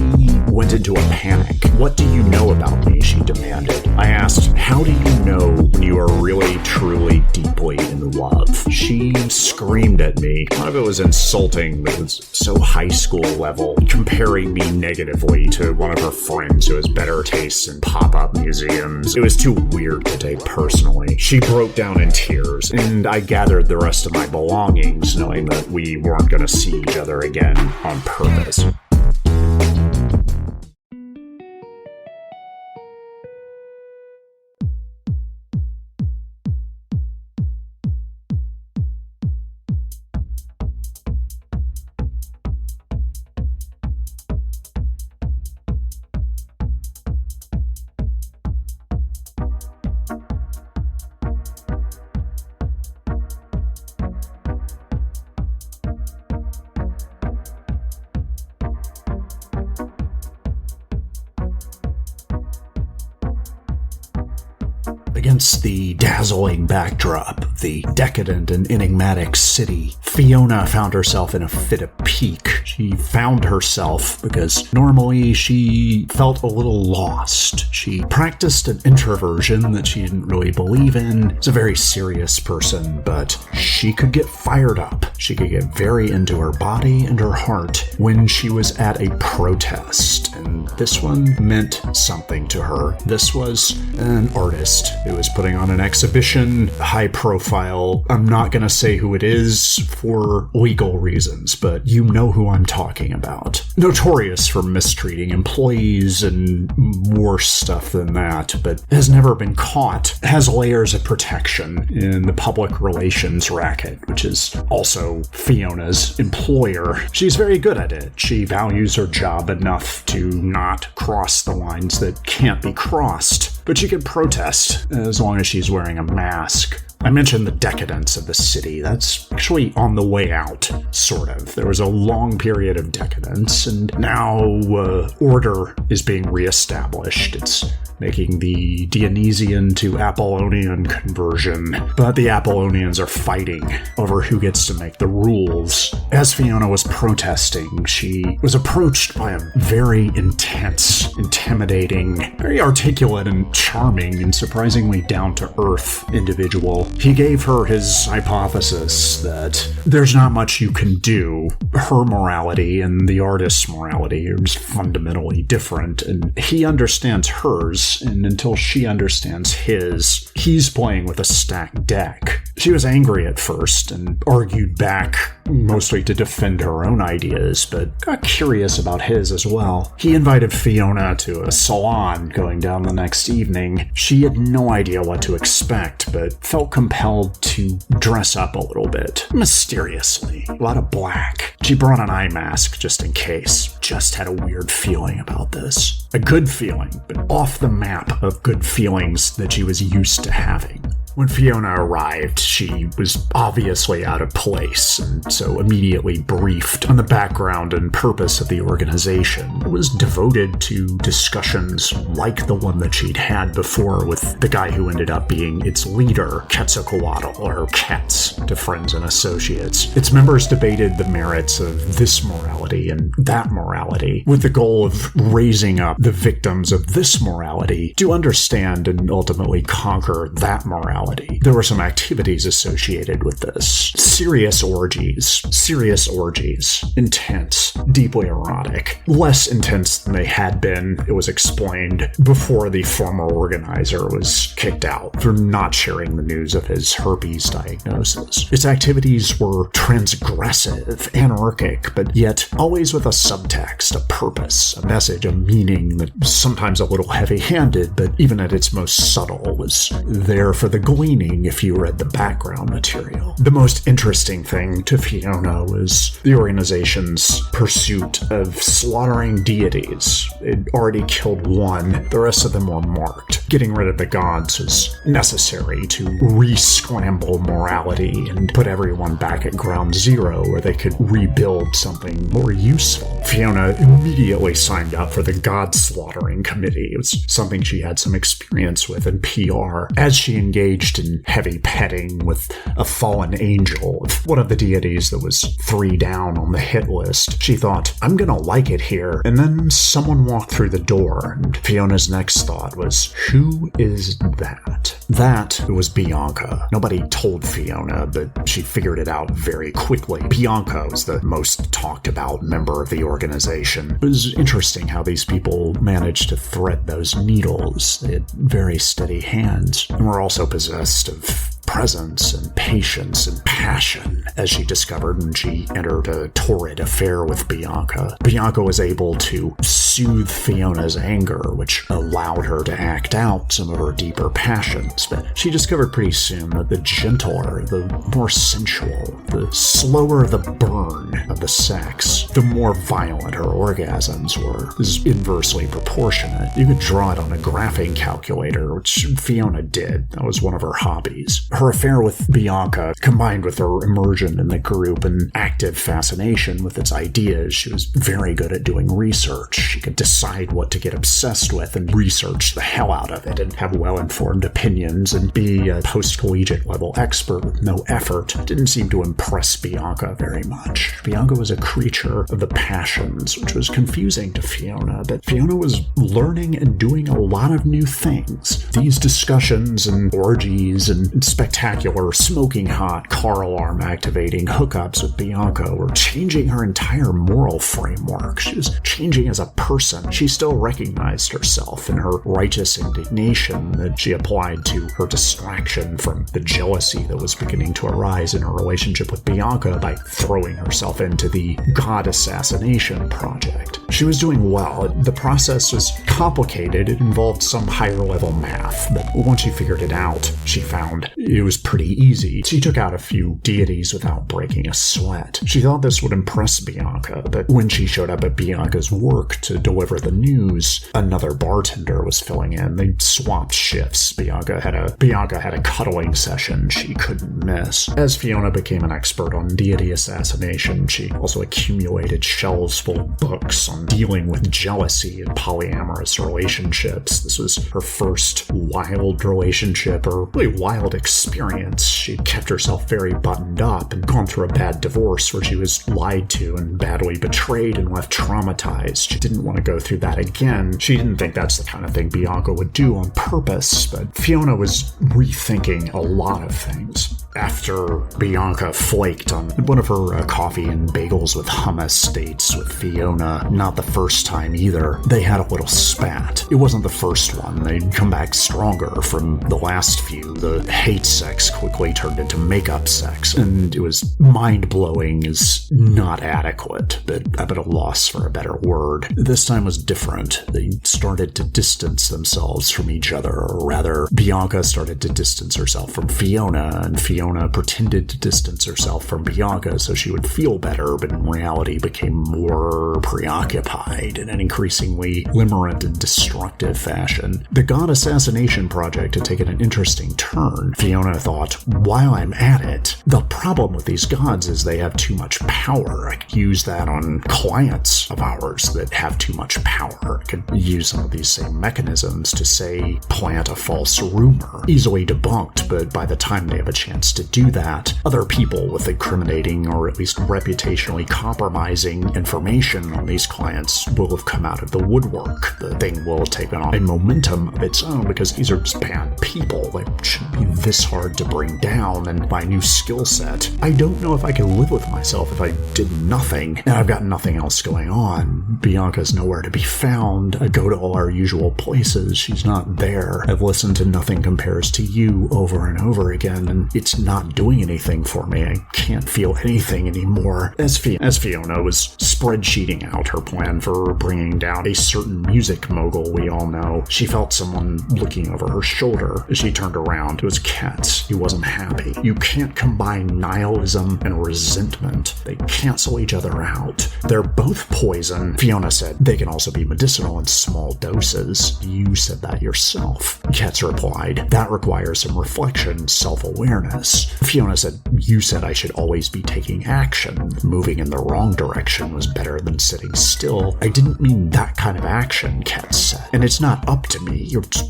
Speaker 1: went into a panic. "What do you know about me?" she demanded. I asked, "How do you know when you are really, truly, deeply in love?" She screamed at me. A lot of it was insulting, but it was so high school level, comparing me negatively to one of her friends who has better tastes in pop-up museums. It was too weird to take personally. She broke down in tears, and I gathered the rest of my belongings, knowing that we weren't going to see each other again on purpose. Against the dazzling backdrop of the decadent and enigmatic city, Fiona found herself in a fit of pique. She found herself because normally she felt a little lost. She practiced an introversion that she didn't really believe in. She's a very serious person, but she could get fired up. She could get very into her body and her heart when she was at a protest, and this one meant something to her. This was an artist who was putting on an exhibition, high profile. I'm not going to say who it is for legal reasons, but you know who I'm talking about. Notorious for mistreating employees and worse stuff than that, but has never been caught. Has layers of protection in the public relations racket, which is also Fiona's employer. She's very good at it. She values her job enough to not cross the lines that can't be crossed, but she can protest as long as she's wearing a mask. I mentioned the decadence of the city. That's actually on the way out, sort of. There was a long period of decadence, and now order is being reestablished. It's making the Dionysian to Apollonian conversion, but the Apollonians are fighting over who gets to make the rules. As Fiona was protesting, she was approached by a very intense, intimidating, very articulate and charming and surprisingly down-to-earth individual. He gave her his hypothesis that there's not much you can do. Her morality and the artist's morality are just fundamentally different, and he understands hers, and until she understands his, he's playing with a stacked deck. She was angry at first and argued back, mostly to defend her own ideas, but got curious about his as well. He invited Fiona to a salon going down the next evening. She had no idea what to expect, but felt compelled to dress up a little bit, mysteriously. A lot of black. She brought an eye mask just in case. Just had a weird feeling about this. A good feeling, but off the map of good feelings that she was used to having. When Fiona arrived, she was obviously out of place, and so immediately briefed on the background and purpose of the organization. It was devoted to discussions like the one that she'd had before with the guy who ended up being its leader, Quetzalcoatl, or Quetz, to friends and associates. Its members debated the merits of this morality and that morality, with the goal of raising up the victims of this morality to understand and ultimately conquer that morality. There were some activities associated with this. Serious orgies. Intense. Deeply erotic. Less intense than they had been, it was explained, before the former organizer was kicked out for not sharing the news of his herpes diagnosis. Its activities were transgressive, anarchic, but yet always with a subtext, a purpose, a message, a meaning that was sometimes a little heavy-handed, but even at its most subtle was there for the gleaning if you read the background material. The most interesting thing to Fiona was the organization's pursuit of slaughtering deities. It already killed one, the rest of them were marked. Getting rid of the gods was necessary to re-scramble morality and put everyone back at ground zero where they could rebuild something more useful. Fiona immediately signed up for the god slaughtering committee. It was something she had some experience with in PR. As she engaged in heavy petting with a fallen angel of one of the deities that was 3 down on the hit list, she thought, I'm gonna like it here. And then someone walked through the door, and Fiona's next thought was, who is that? That was Bianca. Nobody told Fiona, but she figured it out very quickly. Bianca was the most talked about member of the organization. It was interesting how these people managed to thread those needles. They had very steady hands, and were also possessed of presence and patience and passion, as she discovered when she entered a torrid affair with Bianca. Bianca was able to soothe Fiona's anger, which allowed her to act out some of her deeper passions, but she discovered pretty soon that the gentler, the more sensual, the slower the burn of the sex, the more violent her orgasms were. This is inversely proportionate. You could draw it on a graphing calculator, which Fiona did. That was one of her hobbies. Her affair with Bianca, combined with her immersion in the group and active fascination with its ideas, she was very good at doing research. She could decide what to get obsessed with and research the hell out of it and have well-informed opinions and be a post-collegiate level expert with no effort. It didn't seem to impress Bianca very much. Bianca was a creature of the passions, which was confusing to Fiona, but Fiona was learning and doing a lot of new things. These discussions and orgies and spectacular smoking hot car alarm activating hookups with Bianca were changing her entire moral framework. She was changing as a person. She still recognized herself in her righteous indignation that she applied to her distraction from the jealousy that was beginning to arise in her relationship with Bianca by throwing herself into the god assassination project. She was doing well. The process was complicated. It involved some higher level math, but once she figured it out, she found it was pretty easy. She took out a few deities without breaking a sweat. She thought this would impress Bianca, but when she showed up at Bianca's work to deliver the news, another bartender was filling in. They swapped shifts. Bianca had a cuddling session she couldn't miss. As Fiona became an expert on deity assassination, she also accumulated shelves full of books on dealing with jealousy and polyamorous relationships. This was her first wild relationship, or really wild experience. She'd kept herself very buttoned up and gone through a bad divorce where she was lied to and badly betrayed and left traumatized. She didn't want to go through that again. She didn't think that's the kind of thing Bianca would do on purpose, but Fiona was rethinking a lot of things. After Bianca flaked on one of her coffee and bagels with hummus dates with Fiona, not the first time either, they had a little spat. It wasn't the first one. They'd come back stronger from the last few. The hate sex quickly turned into makeup sex, and it was mind-blowing is not adequate, but I'm at a loss for a better word. This time was different. They started to distance themselves from each other, or rather, Bianca started to distance herself from Fiona, and Fiona pretended to distance herself from Bianca so she would feel better, but in reality became more preoccupied in an increasingly limerent and destructive fashion. The God Assassination Project had taken an interesting turn. Fiona thought, while I'm at it, the problem with these gods is they have too much power. I could use that on clients of ours that have too much power. I could use some of these same mechanisms to, say, plant a false rumor. Easily debunked, but by the time they have a chance to do that, other people with incriminating or at least reputationally compromising information on these clients will have come out of the woodwork. The thing will take on a momentum of its own because these are just bad people. They shouldn't be this hard to bring down, and my new skill set, I don't know if I could live with myself if I did nothing, and I've got nothing else going on. Bianca's nowhere to be found. I go to all our usual places. She's not there. I've listened to Nothing Compares to You over and over again, and it's not doing anything for me. I can't feel anything anymore. As Fiona was spreadsheeting out her plan for bringing down a certain music mogul we all know, she felt someone looking over her shoulder. As she turned around, it was Katz. He wasn't happy. You can't combine nihilism and resentment. They cancel each other out. They're both poison. Fiona said they can also be medicinal in small doses. You said that yourself. Katz replied, that requires some reflection, self-awareness. Fiona said, you said I should always be taking action. Moving in the wrong direction was better than sitting still. I didn't mean that kind of action, Katz said. And it's not up to me.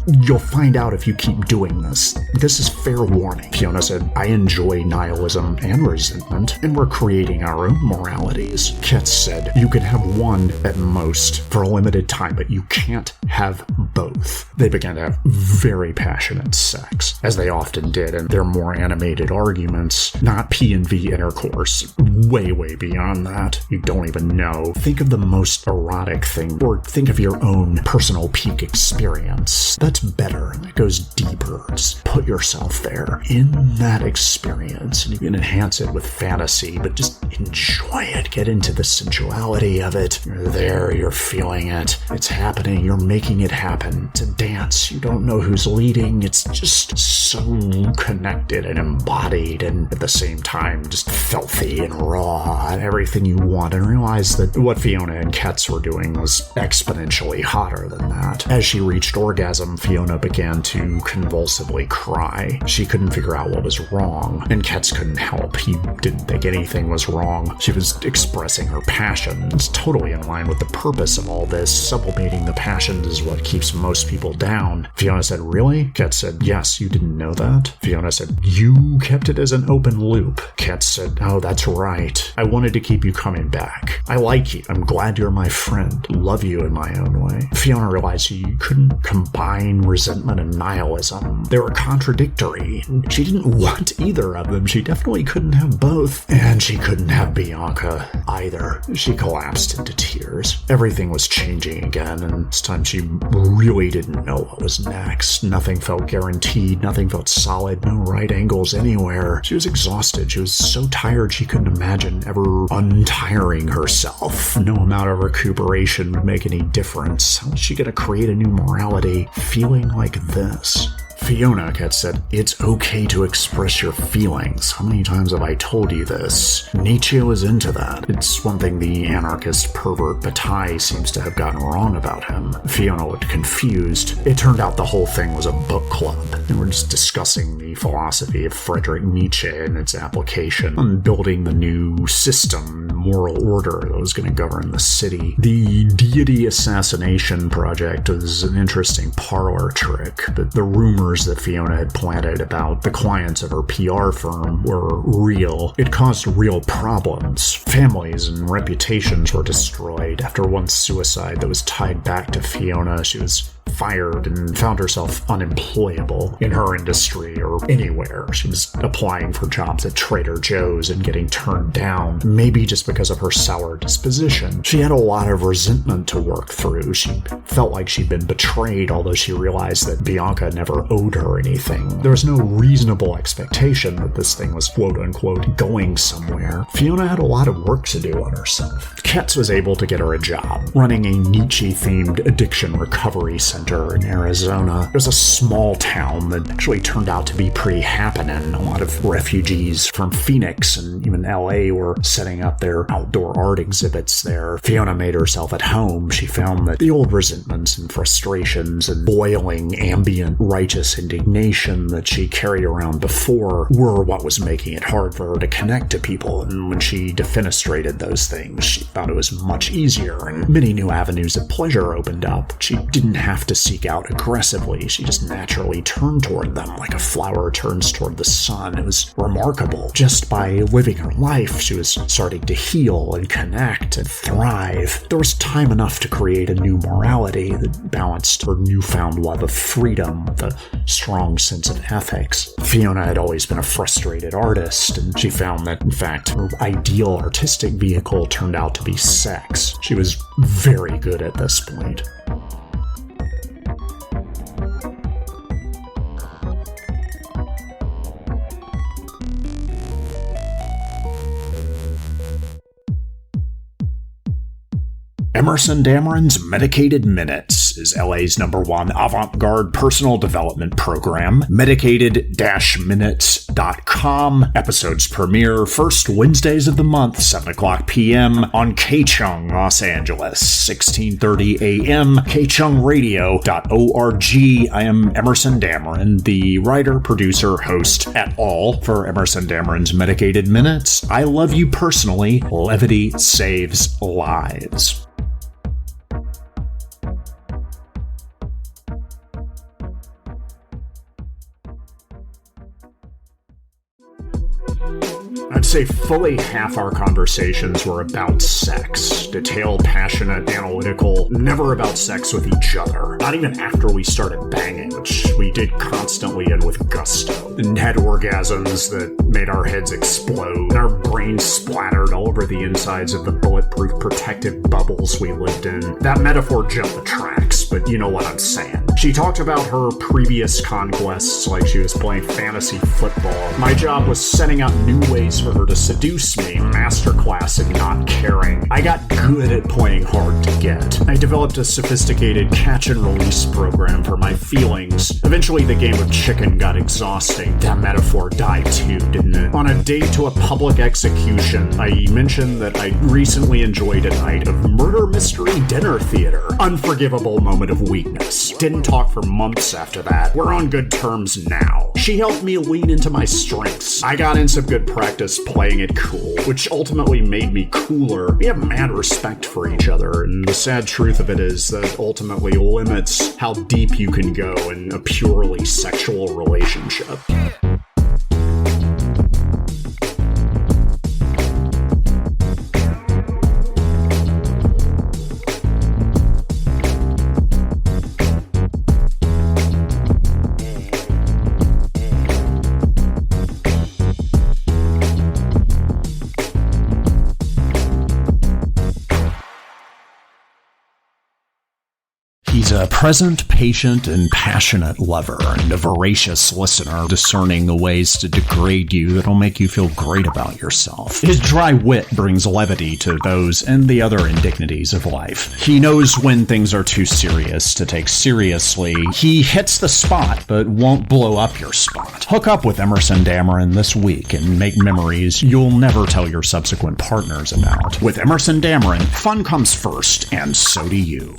Speaker 1: You'll find out if you keep doing this. This is fair warning. Fiona said, I enjoy nihilism and resentment, and we're creating our own moralities. Katz said, you can have one at most for a limited time, but you can't have both. They began to have very passionate sex, as they often did in their more animated arguments, not P&V intercourse. Way beyond that. You don't even know. Think of the most erotic thing, or think of your own personal peak experience. That's better. That goes deeper. Just put yourself there in that experience, and you can enhance it with fantasy, but just enjoy it. Get into the sensuality of it. You're there, you're feeling it. It's happening, you're making it happen. It's a dance. You don't know who's leading. It's just so connected and embodied, and at the same time just filthy and raw and everything you want, and realize that what Fiona and Katz were doing was exponentially hotter than that. As she reached orgasm, Fiona began to convulse compulsively cry. She couldn't figure out what was wrong, and Ketz couldn't help. He didn't think anything was wrong. She was expressing her passions, totally in line with the purpose of all this. Sublimating the passions is what keeps most people down. Fiona said, really? Ketz said, yes, you didn't know that? Fiona said, you kept it as an open loop. Ketz said, oh, that's right. I wanted to keep you coming back. I like you. I'm glad you're my friend. Love you in my own way. Fiona realized she couldn't combine resentment and nihilism. They were contradictory. She didn't want either of them. She definitely couldn't have both. And she couldn't have Bianca either. She collapsed into tears. Everything was changing again, and this time she really didn't know what was next. Nothing felt guaranteed. Nothing felt solid. No right angles anywhere. She was exhausted. She was so tired she couldn't imagine ever untiring herself. No amount of recuperation would make any difference. How was she going to create a new morality feeling like this? Fiona, Ketz said, it's okay to express your feelings. How many times have I told you this? Nietzsche was into that. It's one thing the anarchist pervert Bataille seems to have gotten wrong about him. Fiona looked confused. It turned out the whole thing was a book club. They were just discussing the philosophy of Friedrich Nietzsche and its application on building the new system, moral order that was going to govern the city. The deity assassination project was an interesting parlor trick. The rumors that Fiona had planted about the clients of her PR firm were real. It caused real problems. Families and reputations were destroyed. After one suicide that was tied back to Fiona, she was fired and found herself unemployable in her industry or anywhere. She was applying for jobs at Trader Joe's and getting turned down, maybe just because of her sour disposition. She had a lot of resentment to work through. She felt like she'd been betrayed, although she realized that Bianca never owed her anything. There was no reasonable expectation that this thing was quote-unquote going somewhere. Fiona had a lot of work to do on herself. Ketz was able to get her a job, running a Nietzsche-themed addiction recovery center in Arizona. It was a small town that actually turned out to be pretty happening. A lot of refugees from Phoenix and even LA were setting up their outdoor art exhibits there. Fiona made herself at home. She found that the old resentments and frustrations and boiling ambient righteous indignation that she carried around before were what was making it hard for her to connect to people. And when she defenestrated those things, she found it was much easier, and many new avenues of pleasure opened up. She didn't have to seek out aggressively. She just naturally turned toward them like a flower turns toward the sun. It was remarkable. Just by living her life, she was starting to heal and connect and thrive. There was time enough to create a new morality that balanced her newfound love of freedom with a strong sense of ethics. Fiona had always been a frustrated artist, and she found that, in fact, her ideal artistic vehicle turned out to be sex. She was very good at this point. Emerson Dameron's Medicated Minutes is LA's #1 avant-garde personal development program. Medicated-minutes.com. Episodes premiere first Wednesdays of the month, 7 o'clock p.m. on K-Chung, Los Angeles, 16:30 a.m. KChungRadio.org. I am Emerson Dameron, the writer, producer, host at all for Emerson Dameron's Medicated Minutes. I love you personally. Levity saves lives. I'd say fully half our conversations were about sex. Detailed, passionate, analytical, never about sex with each other. Not even after we started banging, which we did constantly and with gusto. And had orgasms that made our heads explode, and our brains splattered all over the insides of the bulletproof protective bubbles we lived in. That metaphor jumped the tracks, but you know what I'm saying. She talked about her previous conquests like she was playing fantasy football. My job was setting out new ways for her to seduce me, masterclass in not caring. I got good at playing hard to get. I developed a sophisticated catch and release program for my feelings, Eventually, the game of chicken got exhausting. That metaphor died too, didn't it? On a date to a public execution, I mentioned that I recently enjoyed a night of murder mystery dinner theater. Unforgivable moment of weakness. Didn't talk for months after that. We're on good terms now. She helped me lean into my strengths. I got in some good practice playing it cool, which ultimately made me cooler. We have mad respect for each other, and the sad truth of it is that ultimately limits how deep you can go in a purely sexual relationship. He's a present, patient, and passionate lover, and a voracious listener, discerning the ways to degrade you that'll make you feel great about yourself. His dry wit brings levity to those and the other indignities of life. He knows when things are too serious to take seriously. He hits the spot, but won't blow up your spot. Hook up with Emerson Dameron this week and make memories you'll never tell your subsequent partners about. With Emerson Dameron, fun comes first, and so do you.